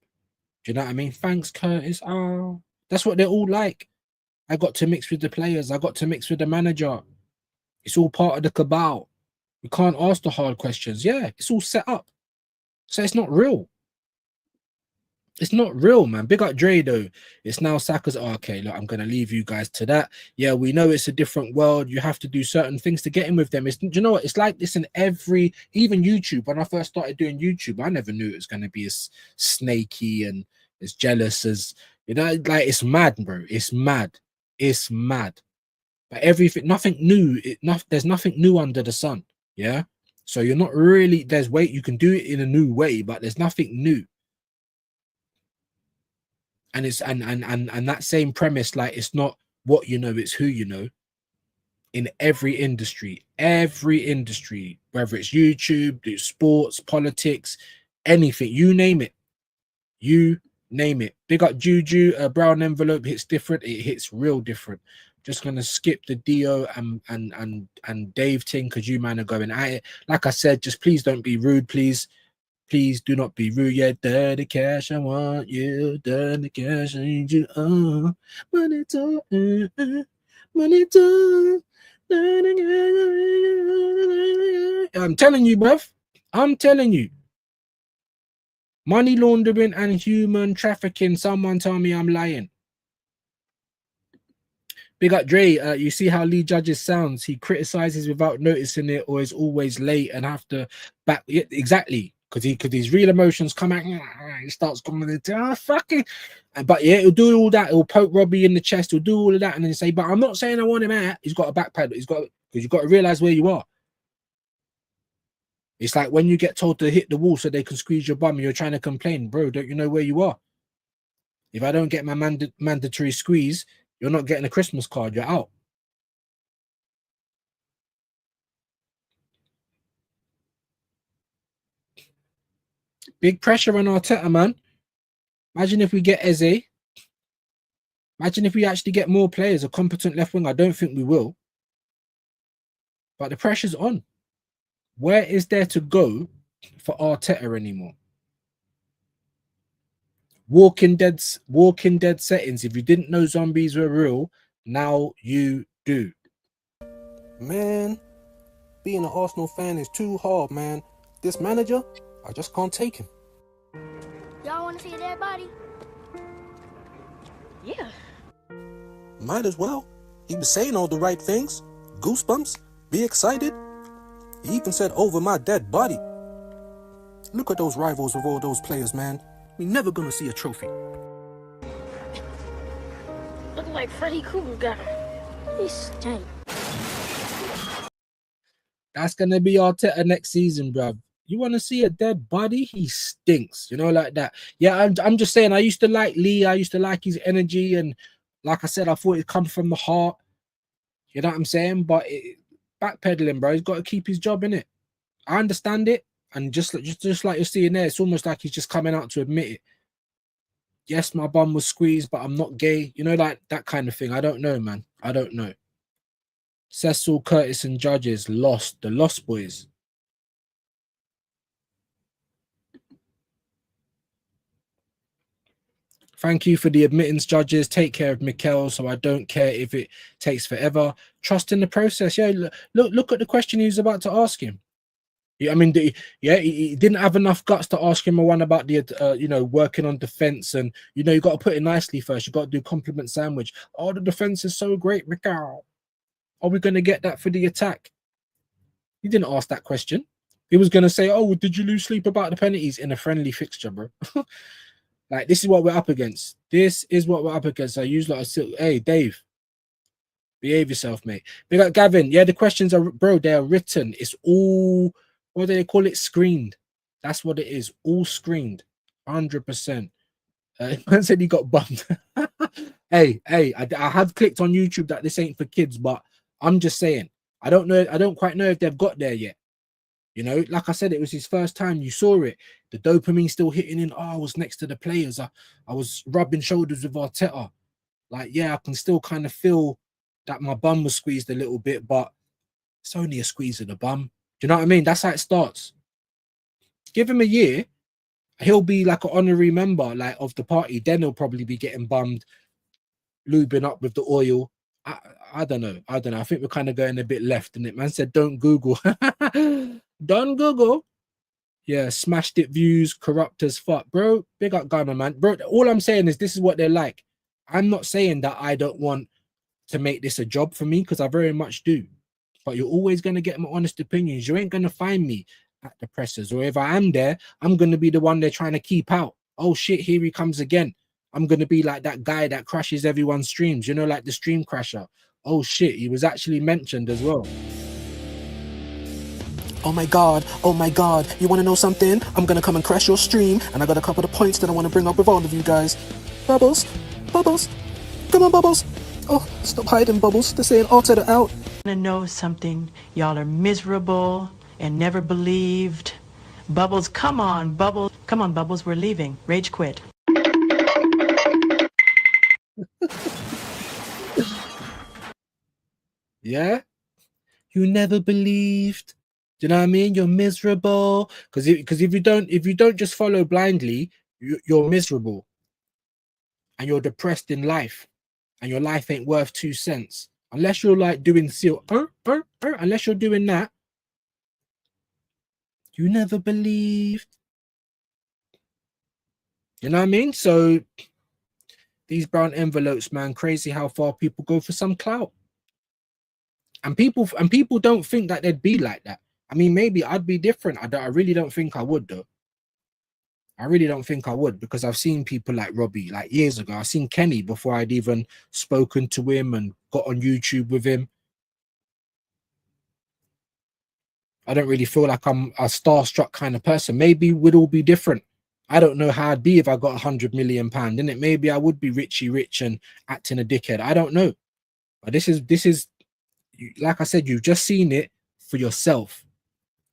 Speaker 1: Do you know what I mean? Thanks, Curtis. Oh, that's what they're all like. I got to mix with the players. I got to mix with the manager. It's all part of the cabal. We can't ask the hard questions. Yeah, it's all set up. So it's not real. It's not real, man. Big up Dre, though. It's now Saka's. Oh, okay, look, I'm going to leave you guys to that. Yeah, we know it's a different world. You have to do certain things to get in with them. Do you know what? It's like this in even YouTube. When I first started doing YouTube, I never knew it was going to be as snaky and as jealous as, you know, like, it's mad, bro. It's mad. It's mad. But nothing new. There's nothing new under the sun. Yeah, so you're not really, you can do it in a new way, but there's nothing new. And it's and that same premise, like, it's not what you know, it's who you know. In every industry, whether it's YouTube, it's sports, politics, anything, you name it. Big up Juju. A brown envelope hits different. It hits real different. Just gonna skip the Dio and Dave thing, because you man are going at it. Like I said, just please don't be rude, please Please do not be rude. Yeah, dirty cash, I want you. Dirty cash, I need you. Money talk, money talk. I'm telling you, bruv. I'm telling you. Money laundering and human trafficking. Someone tell me I'm lying. Big up Dre. You see how Lee Judges sounds. He criticizes without noticing it, or is always late and have to back. Yeah, exactly, because his real emotions come out. He starts coming into fucking. But yeah, he'll do all that. He'll poke Robbie in the chest. He'll do all of that, and then say, "But I'm not saying I want him out." He's got a backpedal. He's got, because you've got to realize where you are. It's like when you get told to hit the wall so they can squeeze your bum, and you're trying to complain, bro. Don't you know where you are? If I don't get my mandatory squeeze, you're not getting a Christmas card. You're out. Big pressure on Arteta, man. Imagine if we get Eze. Imagine if we actually get more players, a competent left wing. I don't think we will. But the pressure's on. Where is there to go for Arteta anymore? Walking Dead settings. If you didn't know zombies were real, now you do. Man, being an Arsenal fan is too hard, man. This manager, I just can't take him.
Speaker 6: Y'all want to see a dead body?
Speaker 7: Yeah.
Speaker 1: Might as well. He was saying all the right things. Goosebumps. Be excited. He even said, over my dead body. Look at those rivals with all those players, man. We're never going to see a trophy.
Speaker 6: Look like Freddy Krueger got him. He stank.
Speaker 1: That's going to be Arteta next season, bruv. You want to see a dead body? He stinks, you know, like that. Yeah, I'm just saying, I used to like Lee. I used to like his energy. And like I said, I thought it come from the heart. You know what I'm saying? But backpedaling, bro. He's got to keep his job, in it. I understand it. And just like you're seeing there, it's almost like he's just coming out to admit it. Yes, my bum was squeezed, but I'm not gay. You know, like that kind of thing. I don't know, man. I don't know. Cecil, Curtis, and Judges lost. The Lost Boys. Thank you for the admittance, Judges. Take care of Mikel, so I don't care if it takes forever. Trust in the process. Yeah, look at the question he was about to ask him. I mean, he didn't have enough guts to ask him a one about the, working on defense, and you got to put it nicely first. You got to do compliment sandwich. Oh, the defense is so great, Mikel. Are we going to get that for the attack? He didn't ask that question. He was going to say, "Oh, did you lose sleep about the penalties in a friendly fixture, bro?" Like, this is what we're up against. This is what we're up against. I use like a hey, Dave, behave yourself, mate. We got Gavin. Yeah, the questions are, bro, they're written. It's all, what do they call it? Screened. That's what it is. All screened. 100%. Man said he got bummed. hey, I have clicked on YouTube that this ain't for kids, but I'm just saying, I don't know. I don't quite know if they've got there yet. Like I said, it was his first time. You saw it. The dopamine still hitting in. Oh, I was next to the players. I was rubbing shoulders with Arteta. Like, yeah, I can still kind of feel that my bum was squeezed a little bit, but it's only a squeeze of the bum. Do you know what I mean? That's how it starts. Give him a year. He'll be like an honorary member, like, of the party. Then he'll probably be getting bummed, lubing up with the oil. I don't know. I think we're kind of going a bit left, and it. Man said, don't Google. Don't Google. Yeah, smashed it views, corrupt as fuck. Bro, big up Ghana, man. Bro, all I'm saying is this is what they're like. I'm not saying that I don't want to make this a job for me, because I very much do. But you're always going to get my honest opinions. You ain't going to find me at the pressers. Or if I am there, I'm going to be the one they're trying to keep out. Oh, shit, here he comes again. I'm going to be like that guy that crashes everyone's streams. Like the stream crasher. Oh, shit, he was actually mentioned as well. Oh my God, you want to know something? I'm going to come and crash your stream, and I got a couple of points that I want to bring up with all of you guys. Bubbles, come on, Bubbles. Oh, stop hiding, Bubbles. They're saying Arteta out.
Speaker 7: To know something, y'all are miserable and never believed. Bubbles, come on, Bubbles, we're leaving. Rage quit.
Speaker 1: Yeah? You never believed. Do you know what I mean? You're miserable because if you don't just follow blindly, you're miserable and you're depressed in life, and your life ain't worth 2 cents unless you're like doing seal. Unless you're doing that, you never believed. You know what I mean? So these brown envelopes, man, crazy how far people go for some clout. And people don't think that they'd be like that. I mean, maybe I'd be different. I really don't think I would, though. I really don't think I would, because I've seen people like Robbie, like years ago. I've seen Kenny before I'd even spoken to him and got on YouTube with him. I don't really feel like I'm a starstruck kind of person. Maybe we'd all be different. I don't know how I'd be if I got £100 million, innit? Maybe I would be Richie Rich and acting a dickhead. I don't know. But this is like I said, you've just seen it for yourself,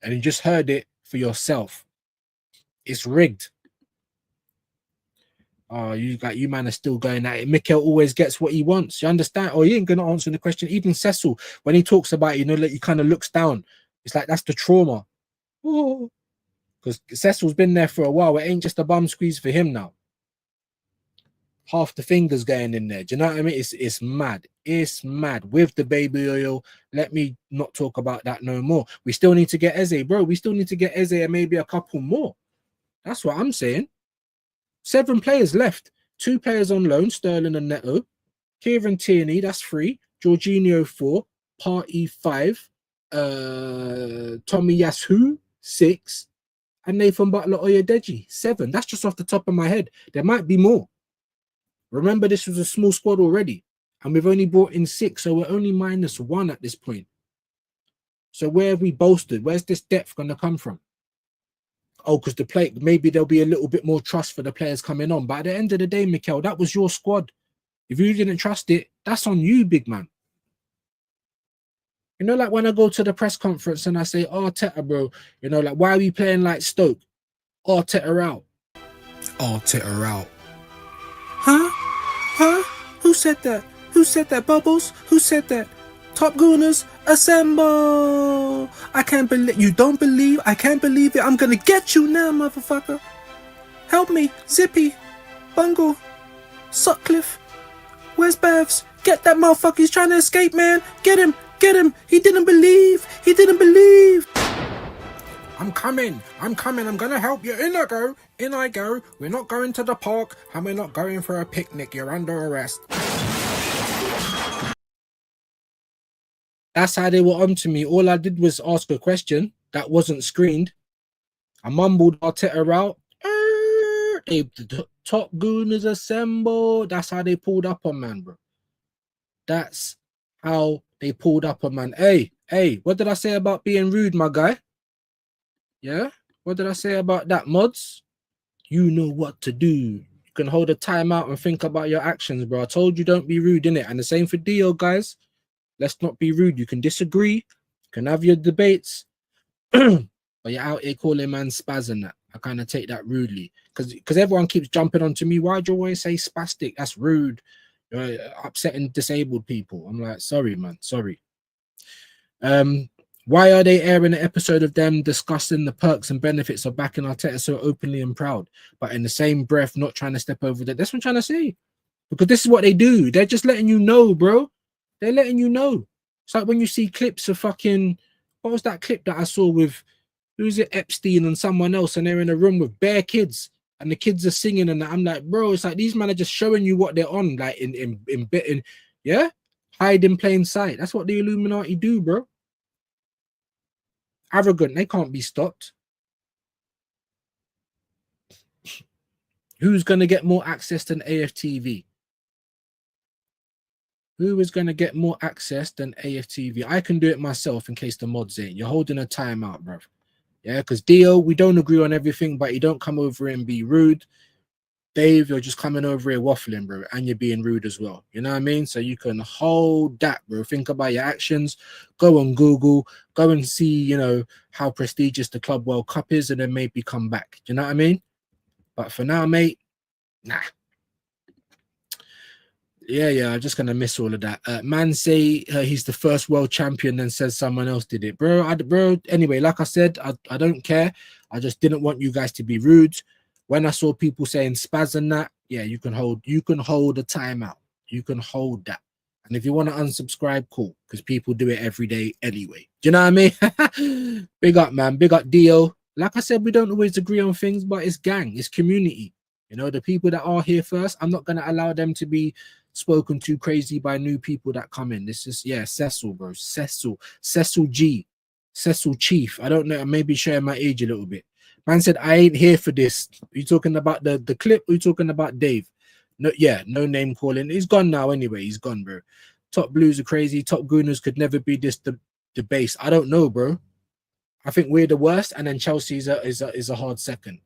Speaker 1: and you just heard it for yourself. It's rigged. Oh, you man are still going at it. Mikel always gets what he wants. You understand? Or he ain't gonna answer the question. Even Cecil, when he talks about it, you know, like he kind of looks down. It's like that's the trauma. Oh, because Cecil's been there for a while. It ain't just a bum squeeze for him now. Half the fingers going in there. Do you know what I mean? It's mad. It's mad. With the baby oil, let me not talk about that no more. We still need to get Eze, bro. We still need to get Eze and maybe a couple more. That's what I'm saying. 7 players left. 2 players on loan, Sterling and Neto. Kieran Tierney, that's 3. Jorginho 4. Party 5. Tommy Yasu 6. And Nathan Butler Oyedeji 7. That's just off the top of my head. There might be more. Remember, this was a small squad already, and we've only brought in 6, so we're only -1 at this point. So where have we bolstered? Where's this depth going to come from? Oh, because the play, maybe there'll be a little bit more trust for the players coming on. But at the end of the day, Mikel, that was your squad. If you didn't trust it, that's on you, big man. You know, like when I go to the press conference and I say, Arteta, bro, you know, like, why are we playing like Stoke? Arteta out. Arteta out. Huh? Huh? Who said that? Who said that, Bubbles? Who said that? Top Gooners, assemble! I can't believe you don't believe. I can't believe it. I'm gonna get you now, motherfucker. Help me, Zippy, Bungle, Sutcliffe. Where's Bavs? Get that motherfucker. He's trying to escape, man. Get him. Get him. He didn't believe. He didn't believe. I'm coming. I'm coming. I'm going to help you. In I go. In I go. We're not going to the park, and we're not going for a picnic. You're under arrest. That's how they were on to me. All I did was ask a question that wasn't screened. I mumbled Arteta out. The top gooners assemble. That's how they pulled up on man, bro. That's how they pulled up on man. Hey, what did I say about being rude, my guy? Yeah? What did I say about that, mods? You know what to do. You can hold a timeout and think about your actions, bro. I told you don't be rude, innit? And the same for Dio, guys. Let's not be rude. You can disagree. You can have your debates. But you're out here calling man spaz and that. I kind of take that rudely. Because everyone keeps jumping onto me. Why'd you always say spastic? That's rude. You're upsetting disabled people. I'm like, sorry, man. Sorry. Why are they airing an episode of them discussing the perks and benefits of backing Arteta so openly and proud, but in the same breath not trying to step over that? That's what I'm trying to say. Because this is what they do. They're just letting you know, bro. They're letting you know. It's like when you see clips of fucking, what was that clip that I saw with, who's it, Epstein and someone else, and they're in a room with bare kids and the kids are singing, and I'm like, bro, it's like these men are just showing you what they're on, like in yeah, hide in plain sight. That's what the Illuminati do, bro. Arrogant, they can't be stopped. Who's going to get more access than AFTV? Who is going to get more access than AFTV? I can do it myself in case the mods ain't. You're holding a timeout, bro. Yeah, because Dio, we don't agree on everything, but you don't come over and be rude. Dave, you're just coming over here waffling, bro, and you're being rude as well. You know what I mean? So you can hold that, bro. Think about your actions. Go on Google. Go and see, you know, how prestigious the Club World Cup is, and then maybe come back. You know what I mean? But for now, mate, nah. Yeah, I'm just gonna miss all of that. Man say he's the first world champion, then says someone else did it, bro. Bro. Anyway, like I said, I don't care. I just didn't want you guys to be rude. When I saw people saying spaz and that, yeah, you can hold a timeout. You can hold that. And if you want to unsubscribe, cool, because people do it every day anyway. Do you know what I mean? Big up, man. Big up, Dio. Like I said, we don't always agree on things, but it's gang, it's community. You know, the people that are here first, I'm not gonna allow them to be spoken to crazy by new people that come in. This is, yeah, Cecil, bro. Cecil G. Cecil Chief. I don't know, maybe showing my age a little bit. Man said, I ain't here for this. You talking about the clip? You talking about Dave? No, yeah, no name calling. He's gone now anyway. He's gone, bro. Top Blues are crazy. Top Gooners could never be this the base. I don't know, bro. I think we're the worst, and then Chelsea is a hard second.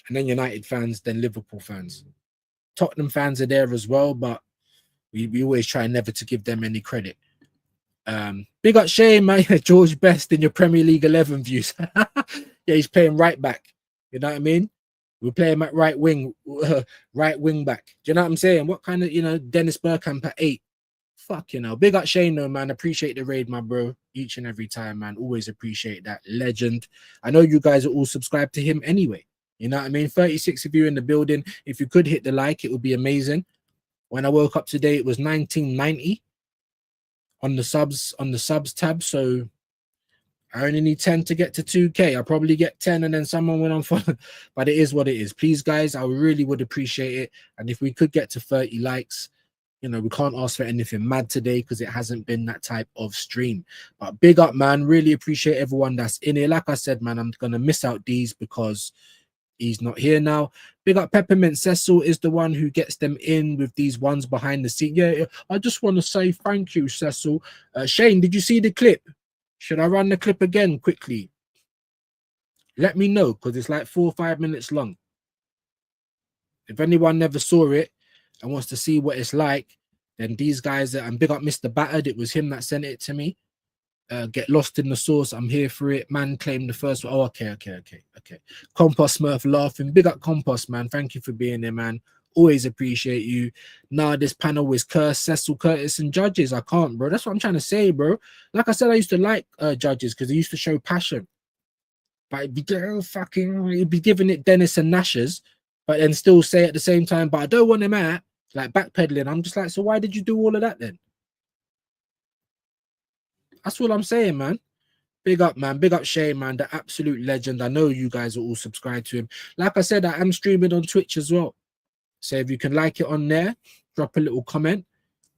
Speaker 1: And then United fans, then Liverpool fans. Tottenham fans are there as well, but we always try never to give them any credit. Big up Shane, man. George Best in your Premier League 11 views. Yeah, he's playing right back. You know what I mean? We play him at right wing back. Do you know what I'm saying? What kind of, you know, Dennis Bergkamp at 8? Fuck, you know. Big up Shane, though, man. Appreciate the raid, my bro. Each and every time, man. Always appreciate that. Legend. I know you guys are all subscribed to him anyway. You know what I mean? 36 of you in the building. If you could hit the like, it would be amazing. When I woke up today, it was 1990 on the subs tab. So I only need 10 to get to 2K. I'll probably get 10 and then someone went on for but it is what it is. Please, guys, I really would appreciate it. And if we could get to 30 likes, you know, we can't ask for anything mad today because it hasn't been that type of stream. But big up, man. Really appreciate everyone that's in here. Like I said, man, I'm going to miss out these because he's not here now. Big up Peppermint. Cecil is the one who gets them in with these ones behind the scene. Yeah, I just want to say thank you, Cecil. Shane, did you see the clip? Should I run the clip again quickly? Let me know because it's like 4 or 5 minutes long. If anyone never saw it and wants to see what it's like, then these guys, and big up Mr. Battered, it was him that sent it to me. Get lost in the sauce. I'm here for it. Man claimed the first one. Oh, okay. Compost Smurf laughing. Big up Compost, man. Thank you for being there, man. Always appreciate you. Nah, this panel is cursed. Cecil, Curtis, and Judges. I can't, bro. That's what I'm trying to say, bro. Like I said, I used to like Judges because they used to show passion. But it'd be giving it Dennis and Nash's, but then still say at the same time, but I don't want him at, like backpedaling. I'm just like, so why did you do all of that then? That's all I'm saying, man. Big up, man. Big up Shay, man. The absolute legend. I know you guys are all subscribed to him. Like I said, I am streaming on Twitch as well. So if you can like it on there, drop a little comment,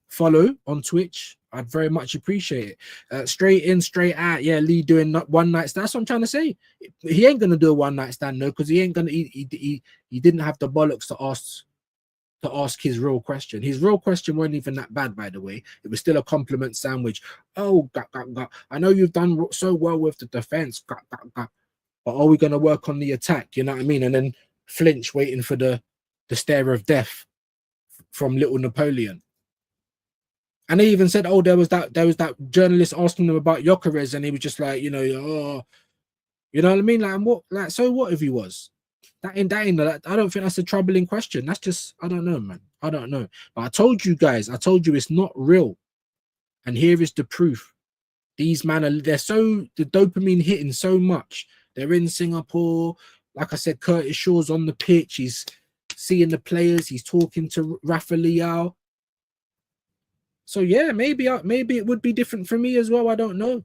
Speaker 1: follow on Twitch. I'd very much appreciate it. Straight in, straight out. Yeah, Lee doing one night stand. That's what I'm trying to say. He ain't gonna do a one night stand though, because he ain't gonna. He didn't have the bollocks to ask his real question. His real question wasn't even that bad, by the way. It was still a compliment sandwich. Oh, I know you've done so well with the defense, but are we gonna work on the attack? You know what I mean? And then flinch, waiting for the stare of death from Little Napoleon. And they even said, oh, there was that journalist asking them about Gyokeres, and he was just like, you know what I mean? Like, what, like, so what if he was? That ain't I don't think that's a troubling question. That's just, I don't know, man. I don't know. But I told you guys, it's not real. And here is the proof. These man they're so, the dopamine hitting so much. They're in Singapore. Like I said, Curtis Shaw's on the pitch. He's seeing the players. He's talking to Rafa Leao. So yeah, maybe it would be different for me as well. I don't know.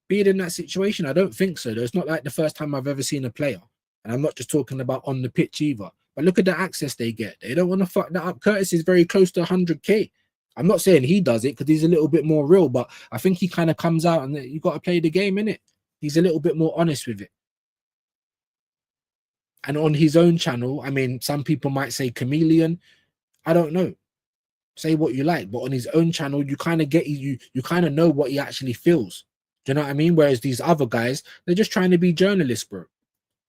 Speaker 1: Being in that situation, I don't think so. It's not like the first time I've ever seen a player. And I'm not just talking about on the pitch either. But look at the access they get. They don't want to fuck that up. Curtis is very close to 100K. I'm not saying he does it because he's a little bit more real, but I think he kind of comes out and you got to play the game, innit? He's a little bit more honest with it. And on his own channel, I mean, some people might say chameleon. I don't know. Say what you like, but on his own channel, you kind of get you kind of know what he actually feels. Do you know what I mean? Whereas these other guys, they're just trying to be journalists, bro.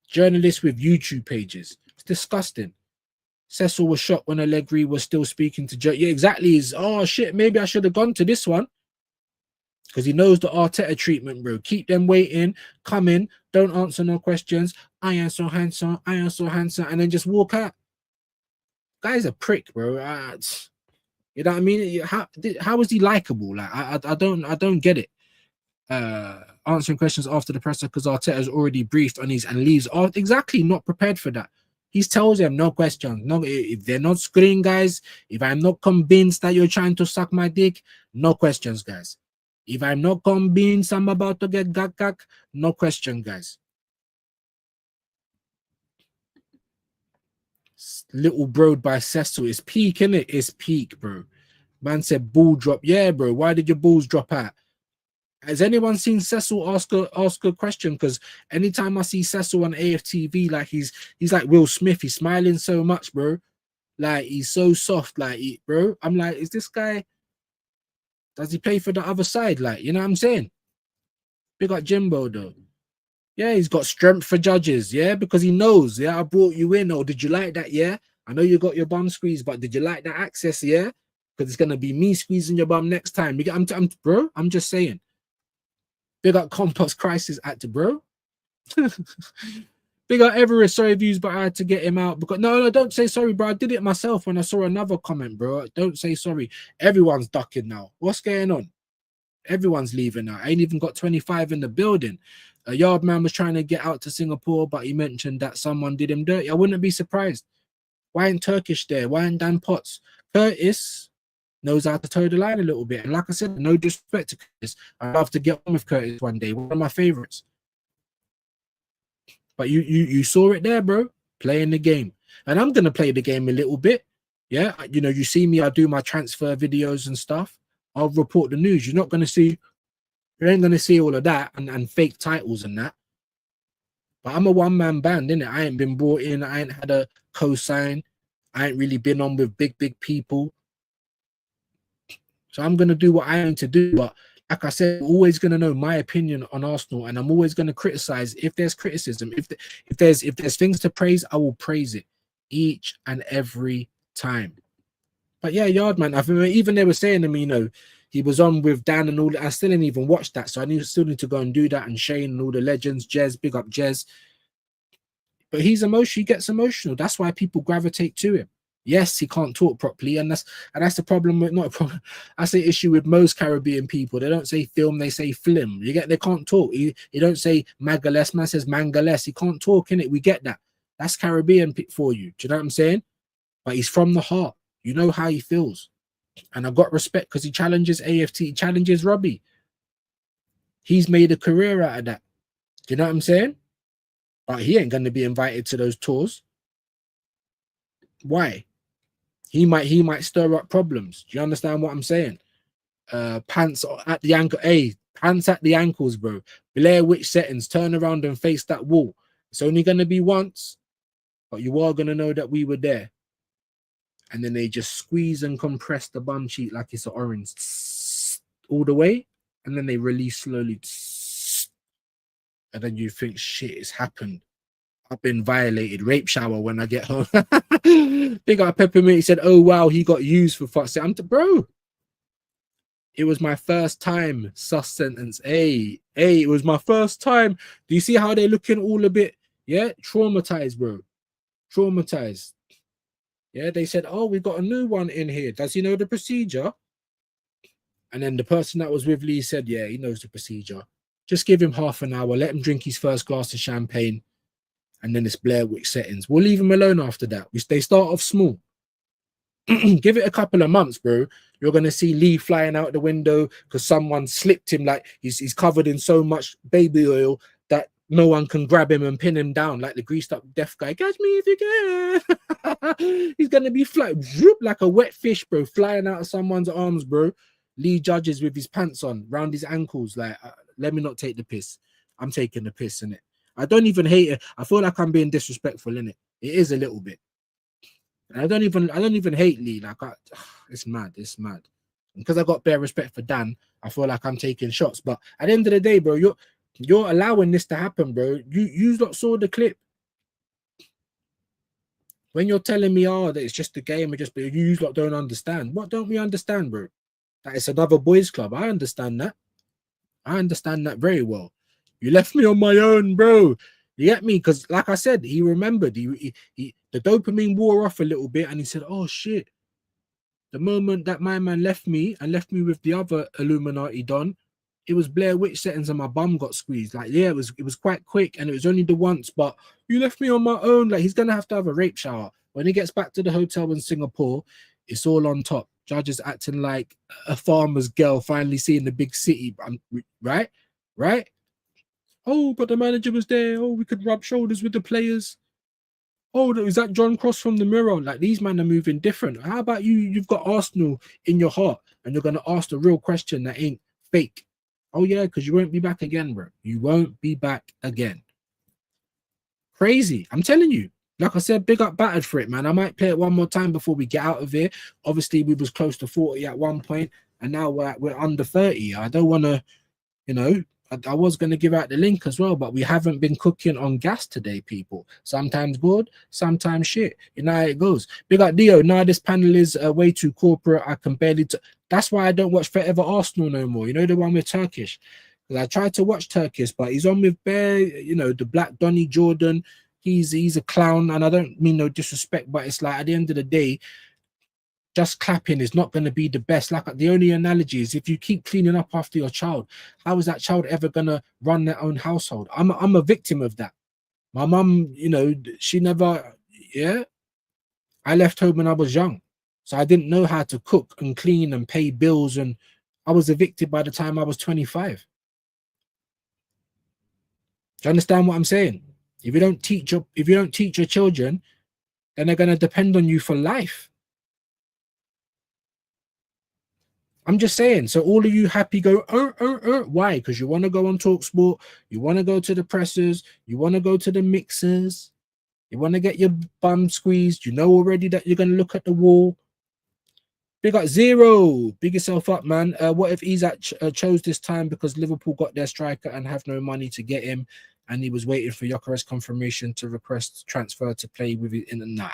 Speaker 1: Journalists with YouTube pages. It's disgusting. Cecil was shocked when Allegri was still speaking to Joe. Yeah, exactly. He's, oh shit, maybe I should have gone to this one. Because he knows the Arteta treatment, bro. Keep them waiting, come in, don't answer no questions. I am so handsome, and then just walk out. Guy's a prick, bro. You know what I mean? How is he likable? Like I don't get it. Answering questions after the presser because Arteta's already briefed on his and leaves. Oh, exactly, not prepared for that. He tells them no questions. No, if they're not screen, guys, if I'm not convinced that you're trying to suck my dick, no questions, guys. If I'm not convinced I'm about to get gak, no question, guys. Little Bro by Cecil is peak, innit? It's peak, bro. Man said ball drop. Yeah, bro. Why did your balls drop out? Has anyone seen Cecil ask a question? Because anytime I see Cecil on AFTV, like he's like Will Smith. He's smiling so much, bro. Like he's so soft, like bro. I'm like, is this guy? Does he play for the other side? Like, you know what I'm saying? Big up Jimbo though. Yeah, he's got strength for judges. Yeah, because he knows. Yeah, I brought you in. Or did you like that? Yeah, I know you got your bum squeezed, but did you like that access? Yeah, because it's gonna be me squeezing your bum next time. Bro. I'm just saying. Big up Compost Crisis Actor, bro. Big up Everest. Sorry views, but I had to get him out because no, don't say sorry, bro. I did it myself when I saw another comment, bro. Don't say sorry. Everyone's ducking now. What's going on? Everyone's leaving now. I ain't even got 25 in the building. A yard man was trying to get out to Singapore, but he mentioned that someone did him dirty. I wouldn't be surprised. Why ain't Turkish there? Why ain't Dan Potts? Curtis knows how to toe the line a little bit. And like I said, no disrespect to Curtis. I'd love to get on with Curtis one day. One of my favorites. But you saw it there, bro. Playing the game. And I'm gonna play the game a little bit. Yeah, you know, you see me, I do my transfer videos and stuff. I'll report the news. You're not gonna see, you ain't gonna see all of that and fake titles and that. But I'm a one-man band, innit? I ain't been brought in, I ain't had a co-sign, I ain't really been on with big people. So I'm gonna do what I need to do. But like I said, I'm always gonna know my opinion on Arsenal, and I'm always gonna criticize if there's criticism. If there's things to praise, I will praise it each and every time. But yeah, Yardman, I think even they were saying to me, you know, he was on with Dan and all that. I still didn't even watch that, so still need to go and do that. And Shane and all the legends, Jez, big up Jez. But he's emotional. He gets emotional. That's why people gravitate to him. Yes, he can't talk properly, and that's the problem with not a problem. That's the issue with most Caribbean people. They don't say film, they say flim. You get they can't talk. He don't say magales, man says mangales. He can't talk, innit? We get that. That's Caribbean for you. Do you know what I'm saying? But he's from the heart. You know how he feels. And I got respect because he challenges AFT, he challenges Robbie. He's made a career out of that. Do you know what I'm saying? But he ain't gonna be invited to those tours. Why? He might stir up problems. Do you understand what I'm saying? Pants at the ankle. Hey, pants at the ankles, bro. Blair Witch settings. Turn around and face that wall. It's only gonna be once, but you are gonna know that we were there. And then they just squeeze and compress the bum cheek like it's an orange all the way, and then they release slowly. And then you think, shit, it's happened. I've been violated. Rape shower when I get home. Big up Peppermint. He said, oh, wow, he got used for fuck's sake. Bro, it was my first time. Sus sentence. Hey, it was my first time. Do you see how they're looking all a bit, yeah, traumatized, bro? Traumatized. Yeah, they said, oh, we got a new one in here. Does he know the procedure? And then the person that was with Lee said, yeah, he knows the procedure. Just give him half an hour. Let him drink his first glass of champagne. And then it's Blair Witch settings. We'll leave him alone after that. They start off small. Give it a couple of months, bro. You're going to see Lee flying out the window because someone slipped him. Like he's covered in so much baby oil that no one can grab him and pin him down like the greased up deaf guy. Catch me if you can. He's going to be flying like a wet fish, bro, flying out of someone's arms, bro. Lee Judges with his pants on round his ankles. Like, let me not take the piss. I'm taking the piss, innit? I don't even hate it. I feel like I'm being disrespectful, innit? It is a little bit. And I don't even hate Lee. Like, it's mad. It's mad. Because I got bare respect for Dan, I feel like I'm taking shots. But at the end of the day, bro, you're allowing this to happen, bro. You lot saw the clip. When you're telling me, oh, that it's just a game, you lot don't understand. What don't we understand, bro? That it's another boys' club. I understand that. I understand that very well. You left me on my own, bro. You get me? Because, like I said, he remembered. The the dopamine wore off a little bit, and he said, "Oh shit." The moment that my man left me with the other Illuminati Don, it was Blair Witch settings and my bum got squeezed. Like, yeah, it was quite quick and it was only the once, but you left me on my own. Like, he's gonna have to have a rape shower. When he gets back to the hotel in Singapore, it's all on top. Judges acting like a farmer's girl finally seeing the big city. Right? Right? Oh, but the manager was there. Oh, we could rub shoulders with the players. Oh, is that John Cross from the Mirror? Like, these men are moving different. How about you? You've got Arsenal in your heart and you're going to ask the real question that ain't fake. Oh, yeah, because you won't be back again, bro. You won't be back again. Crazy. I'm telling you. Like I said, big up Battered for it, man. I might play it one more time before we get out of here. Obviously, we was close to 40 at one point, and now we're under 30. I don't want to, you know, I was going to give out the link as well, but we haven't been cooking on gas today, people. Sometimes good, sometimes shit. You know how it goes. Big up Dio. Now this panel is way too corporate. I can barely... That's why I don't watch Forever Arsenal no more. You know, the one with Turkish. Because I tried to watch Turkish, but he's on with Bear, you know, the Black Donny Jordan. He's a clown, and I don't mean no disrespect, but it's like at the end of the day, just clapping is not going to be the best. Like, the only analogy is if you keep cleaning up after your child, how is that child ever going to run their own household? I'm a victim of that. My mum, you know, she never, yeah. I left home when I was young. So I didn't know how to cook and clean and pay bills. And I was evicted by the time I was 25. Do you understand what I'm saying? If you don't teach your children, then they're going to depend on you for life. I'm just saying. So all of you happy go, why? Because you want to go on TalkSport, you want to go to the pressers, you want to go to the mixers, you want to get your bum squeezed. You know already that you're going to look at the wall. Big up Zero. Big yourself up, man. What if Isak chose this time because Liverpool got their striker and have no money to get him, and he was waiting for Gyokeres confirmation to request transfer to play with it? Nah,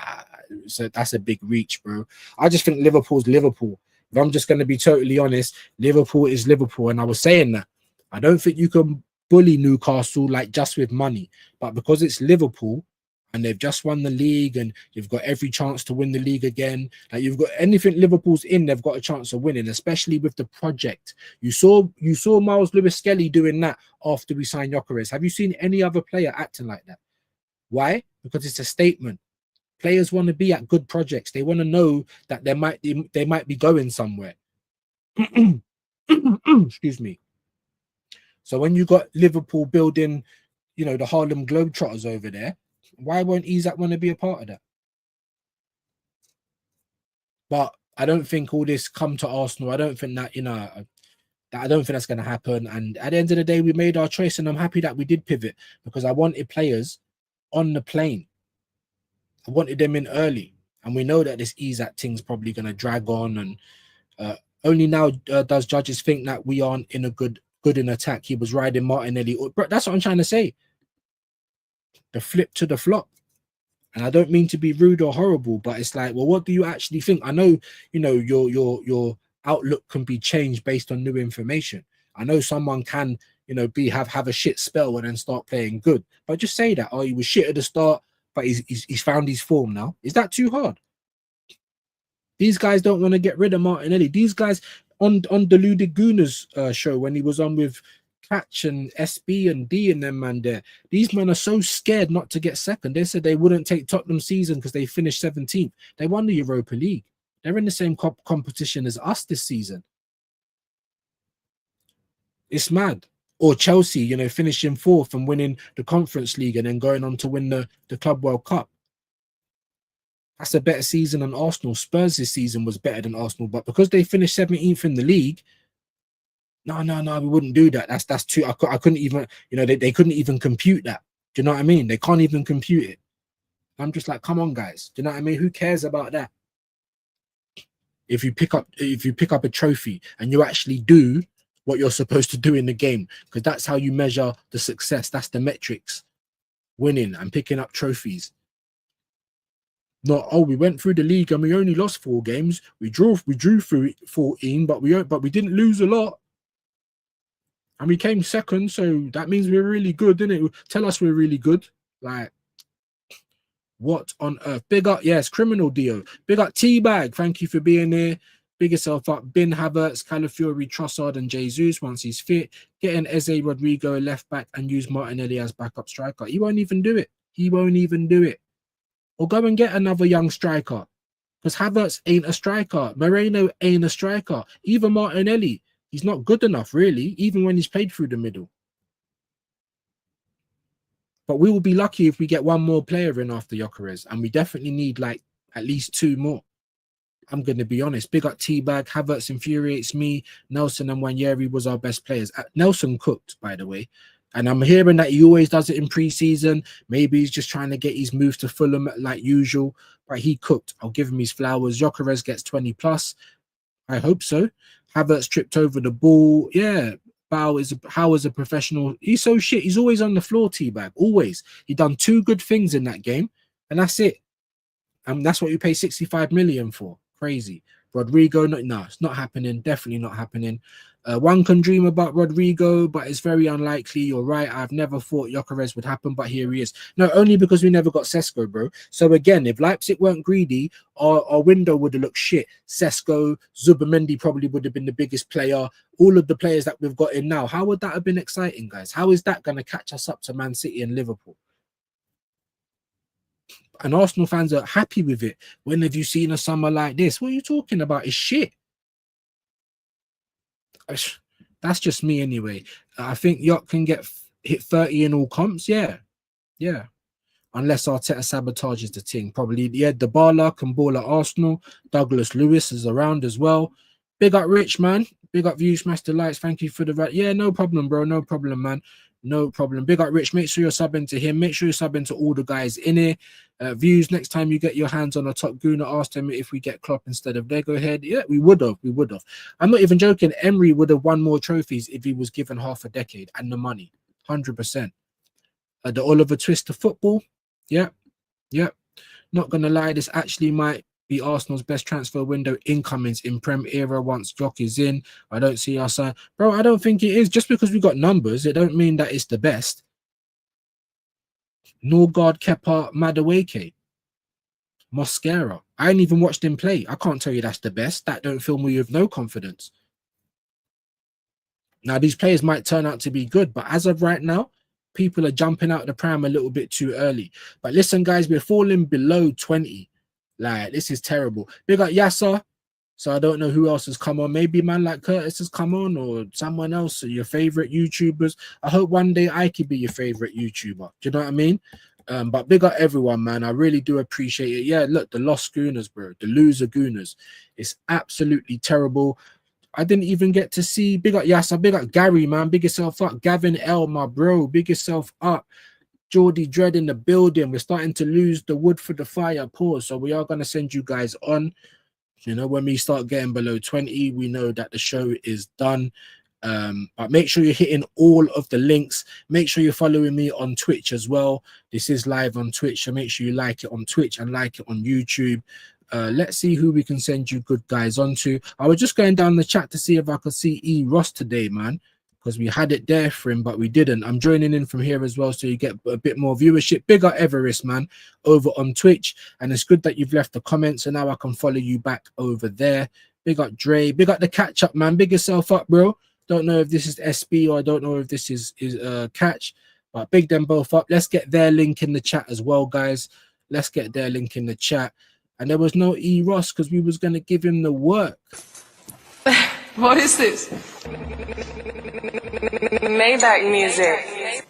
Speaker 1: so that's a big reach, bro. I just think Liverpool's Liverpool. If I'm just going to be totally honest, Liverpool is Liverpool. And I was saying that. I don't think you can bully Newcastle like just with money. But because it's Liverpool and they've just won the league and you've got every chance to win the league again, like you've got anything Liverpool's in, they've got a chance of winning, especially with the project. You saw Miles Lewis-Skelly doing that after we signed Gyokeres. Have you seen any other player acting like that? Why? Because it's a statement. Players want to be at good projects. They want to know that they might be going somewhere. Excuse me. So when you got Liverpool building, you know, the Harlem Globetrotters over there, why won't Isak want to be a part of that? But I don't think all this come to Arsenal. I don't think that, you know, I don't think that's going to happen. And at the end of the day, we made our choice, and I'm happy that we did pivot because I wanted players on the plane. I wanted them in early, and we know that this Isak thing's probably going to drag on. And only now does judges think that we aren't in a good in attack. He was riding Martinelli. But that's what I'm trying to say. The flip to the flop. And I don't mean to be rude or horrible, but it's like, well, what do you actually think? I know, you know, your outlook can be changed based on new information. I know someone can, you know, have a shit spell and then start playing good. But just say that, oh, he was shit at the start, but he's found his form now. Is that too hard? These guys don't want to get rid of Martinelli. These guys on Deluded Gooner's show when he was on with Catch and SB and D and them man there. These men are so scared not to get second. They said they wouldn't take Tottenham season because they finished 17th. They won the Europa League. They're in the same competition as us this season. It's mad. Or Chelsea, you know, finishing 4th and winning the Conference League and then going on to win the Club World Cup. That's a better season than Arsenal. Spurs this season was better than Arsenal, but because they finished 17th in the league, no, we wouldn't do that. That's too. I couldn't even, you know, they couldn't even compute that. Do you know what I mean? They can't even compute it. I'm just like, come on, guys. Do you know what I mean? Who cares about that? If you pick up a trophy and you actually do what you're supposed to do in the game, because that's how you measure the success. That's the metrics. Winning and picking up trophies. Not, oh, we went through the league and we only lost 4 games. We drew through 14, but we didn't lose a lot. And we came second, so that means we're really good, didn't it? Tell us we're really good. Like, What on earth? Big up, yes, criminal Dio. Big up Teabag. Thank you for being here. Big yourself up. Bin Havertz, Calafiori, Trossard, and Jesus once he's fit. Getting Eze Rodrigo left back and use Martinelli as backup striker. He won't even do it. He won't even do it. Or go and get another young striker. Because Havertz ain't a striker. Moreno ain't a striker. Even Martinelli, he's not good enough, really, even when he's played through the middle. But we will be lucky if we get one more player in after Gyokeres. And we definitely need like at least 2 more. I'm going to be honest. Big up Teabag. Havertz infuriates me. Nelson and Wanyeri was our best players. Nelson cooked, by the way. And I'm hearing that he always does it in pre-season. Maybe he's just trying to get his move to Fulham like usual. But he cooked. I'll give him his flowers. Gyokeres gets 20 plus. I hope so. Havertz tripped over the ball. Yeah. How is a professional. He's so shit. He's always on the floor, Teabag. Always. He done 2 good things in that game. And that's it. And that's what you pay 65 million for. Crazy. Rodrigo, no, it's not happening. Definitely not happening. One can dream about Rodrigo, but it's very unlikely. You're right. I've never thought Gyokeres would happen, but here he is. No, only because we never got Sesko, bro. So again, if Leipzig weren't greedy, our window would have looked shit. Sesko, Zubamendi probably would have been the biggest player. All of the players that we've got in now. How would that have been exciting, guys? How is that going to catch us up to Man City and Liverpool? And Arsenal fans are happy with it. When have you seen a summer like this? What are you talking about? It's shit. That's just me anyway. I think Yacht can hit 30 in all comps. Yeah. Unless Arteta sabotages the thing. Probably, yeah, Dybala can ball at Arsenal. Douglas Lewis is around as well. Big up Rich, man. Big up View, Smash the Lights. Thank you for the right. Yeah, no problem, bro. No problem, man. No problem. Big up Rich. Make sure you're subbing to him. Make sure you're subbing to all the guys in here. Views, next time you get your hands on a top gooner, ask them if we get Klopp instead of Lego head. Yeah, we would have. I'm not even joking. Emery would have won more trophies if he was given half a decade and the money. 100%. The Oliver Twist of football. Yeah. Not going to lie, this actually might be Arsenal's best transfer window incomings in Prem era once Jock is in. I don't see our sign. Bro, I don't think it is. Just because we got numbers, it don't mean that it's the best. Norgard, Kepa, Madueke, Mosquera. I ain't even watched him play. I can't tell you that's the best. That don't fill me with no confidence. Now, these players might turn out to be good, but as of right now, people are jumping out the pram a little bit too early. But listen, guys, we're falling below 20. Like, this is terrible. Big up Yasser. So I don't know who else has come on. Maybe a man like Curtis has come on, or someone else, or your favorite YouTubers. I hope one day I could be your favorite YouTuber. Do you know what I mean? But big up everyone, man. I really do appreciate it. Yeah, look, the lost Gooners, bro. The loser Gooners. It's absolutely terrible. I didn't even get to see. Big up Yasser. Big up Gary, man. Big yourself up. Gavin L, my bro. Big yourself up. Geordie Dread in the building. We're starting to lose the wood for the fire. Pause. So we are going to send you guys on. You know, when we start getting below 20, we know that the show is done. But make sure you're hitting all of the links. Make sure you're following me on Twitch as well. This is live on Twitch, so make sure you like it on Twitch and like it on YouTube. Let's see who we can send you good guys onto. I was just going down the chat to see if I could see E. Ross today, man, because we had it there for him, but we didn't. I'm joining in from here as well, so you get a bit more viewership. Big up Everest, man, over on Twitch. And it's good that you've left the comments, so now I can follow you back over there. Big up Dre. Big up the catch up, man. Big yourself up, bro. Don't know if this is SB or I don't know if this is catch, but big them both up. Let's get their link in the chat as well, guys. Let's get their link in the chat. And there was no E. Ross because we was going to give him the work.
Speaker 8: What is this? Maybach music.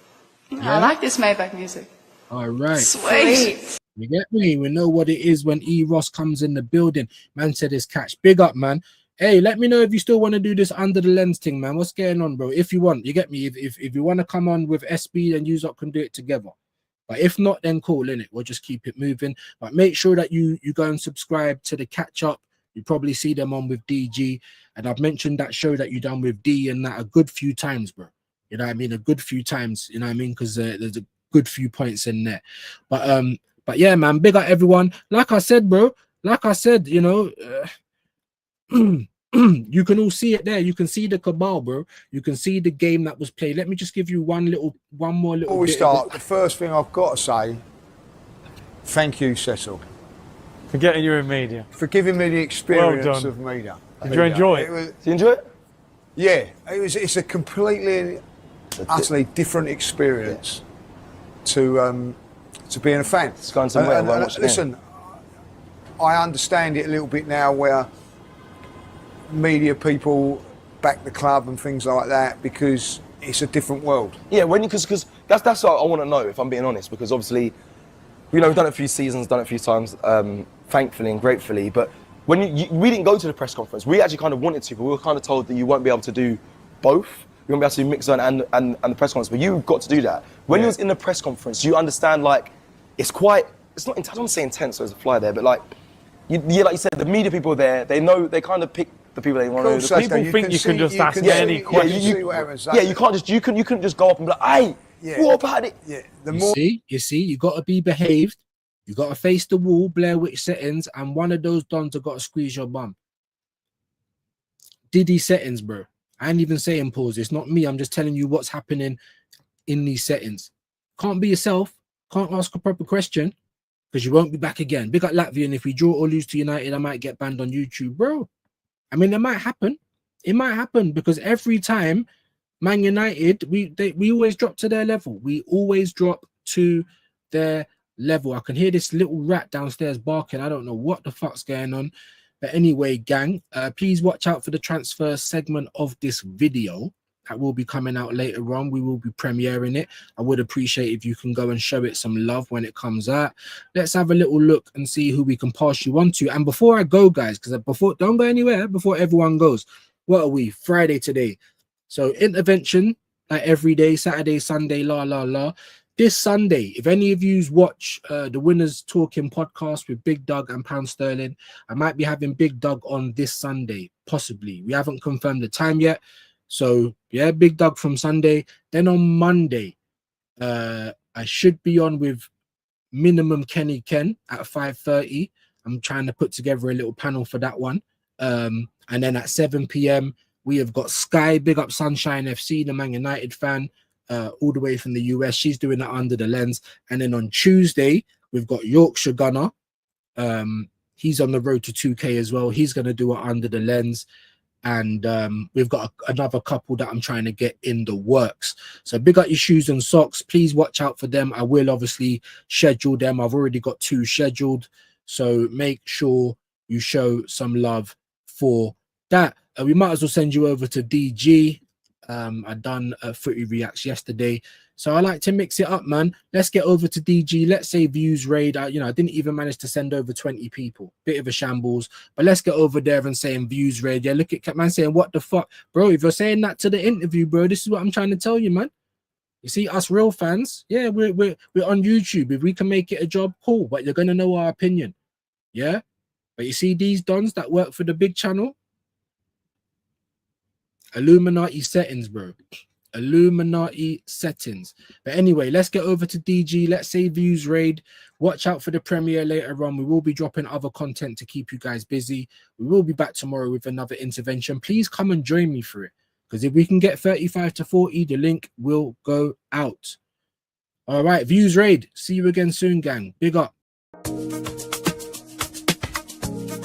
Speaker 8: I like this Maybach music.
Speaker 1: All right.
Speaker 8: Sweet.
Speaker 1: You get me? We know what it is when E. Ross comes in the building. Man said it's catch. Big up, man. Hey, let me know if you still want to do this under the lens thing, man. What's going on, bro? If you want, you get me? If you want to come on with SB, then you can do it together. But if not, then cool, innit? We'll just keep it moving. But make sure that you go and subscribe to the catch up. You probably see them on with DG. And I've mentioned that show that you done with D and that a good few times, bro. You know what I mean? A good few times, you know what I mean? Because there's a good few points in there. But yeah, man, big up everyone. Like I said, bro, like I said, you know, you can all see it there. You can see the cabal, bro. You can see the game that was played. Let me just give you one more little
Speaker 3: Before we
Speaker 1: bit
Speaker 3: start, the first thing I've got to say Thank you, Cecil,
Speaker 4: For getting you in media.
Speaker 3: for giving me the experience
Speaker 4: done.
Speaker 3: of media.
Speaker 4: Did you enjoy it?
Speaker 3: was,
Speaker 5: Do you enjoy it?
Speaker 3: yeah, it's a completely, utterly different experience to being a fan.
Speaker 5: It's going somewhere.
Speaker 3: And listen, I understand it a little bit now where media people back the club and things like that because it's a different world.
Speaker 5: Yeah, because that's what I want to know, if I'm being honest, because obviously, we've done it a few seasons, done it a few times, thankfully and gratefully, but when we didn't go to the press conference, we actually kind of wanted to, but we were kind of told that you won't be able to do both. You won't be able to do mixer and the press conference, but you got to do that. When you was in the press conference, you understand, like, it's not, I don't want to say intense, so there's a fly there, but like you said, the media people there, they kind of pick the people they want to.
Speaker 4: People think you can just ask any question.
Speaker 5: You couldn't just go up and be like, hey, what about it?
Speaker 3: Yeah,
Speaker 1: You see, you got to be behaved. You got to face the wall, Blair Witch settings, and one of those dons have got to squeeze your bum. Diddy settings, bro. I ain't even saying pause. It's not me. I'm just telling you what's happening in these settings. Can't be yourself. Can't ask a proper question because you won't be back again. Big up Latvia, and if we draw or lose to United, I might get banned on YouTube, bro. I mean, it might happen. It might happen because every time Man United, we always drop to their level. We always drop to their level. I can hear this little rat downstairs barking. I don't know what the fuck's going on. But anyway, gang, please watch out for the transfer segment of this video that will be coming out later on. We will be premiering it. I would appreciate if you can go and show it some love when it comes out. Let's have a little look and see who we can pass you on to. And before I go, guys, because don't go anywhere before everyone goes. What are we? Friday today. So intervention like every day, Saturday, Sunday, la. This Sunday, if any of you watch the Winners Talking podcast with Big Doug and Pound Sterling, I might be having Big Doug on this Sunday, possibly. We haven't confirmed the time yet. So, yeah, Big Doug from Sunday. Then on Monday, I should be on with Minimum Kenny Ken at 5:30. I'm trying to put together a little panel for that one. And then at 7 p.m., we have got Sky, big up Sunshine FC, the Man United fan, all the way from the US. She's doing that under the lens. And then on Tuesday, we've got Yorkshire Gunner. He's on the road to 2K as well. He's going to do it under the lens. And we've got another couple that I'm trying to get in the works. So big up your shoes and socks. Please watch out for them. I will obviously schedule them. I've already got 2 scheduled. So make sure you show some love for that. We might as well send you over to DG. I done a footy reacts yesterday, so I like to mix it up, man. Let's get over to DG. Let's say views raid. I didn't even manage to send over 20 people. Bit of a shambles, but let's get over there and saying views raid. Yeah, look at man saying what the fuck, bro. If you're saying that to the interview, bro, this is what I'm trying to tell you, man. You see, us real fans, yeah, we're on YouTube. If we can make it a job, cool. But you're gonna know our opinion, yeah. But you see these dons that work for the big channel. Illuminati settings, bro. Illuminati settings. But anyway, let's get over to DG. Let's say views raid. Watch out for the premiere later on. We will be dropping other content to keep you guys busy. We will be back tomorrow with another intervention. Please come and join me for it. Because if we can get 35 to 40, the link will go out. All right, views raid. See you again soon, gang. Big up.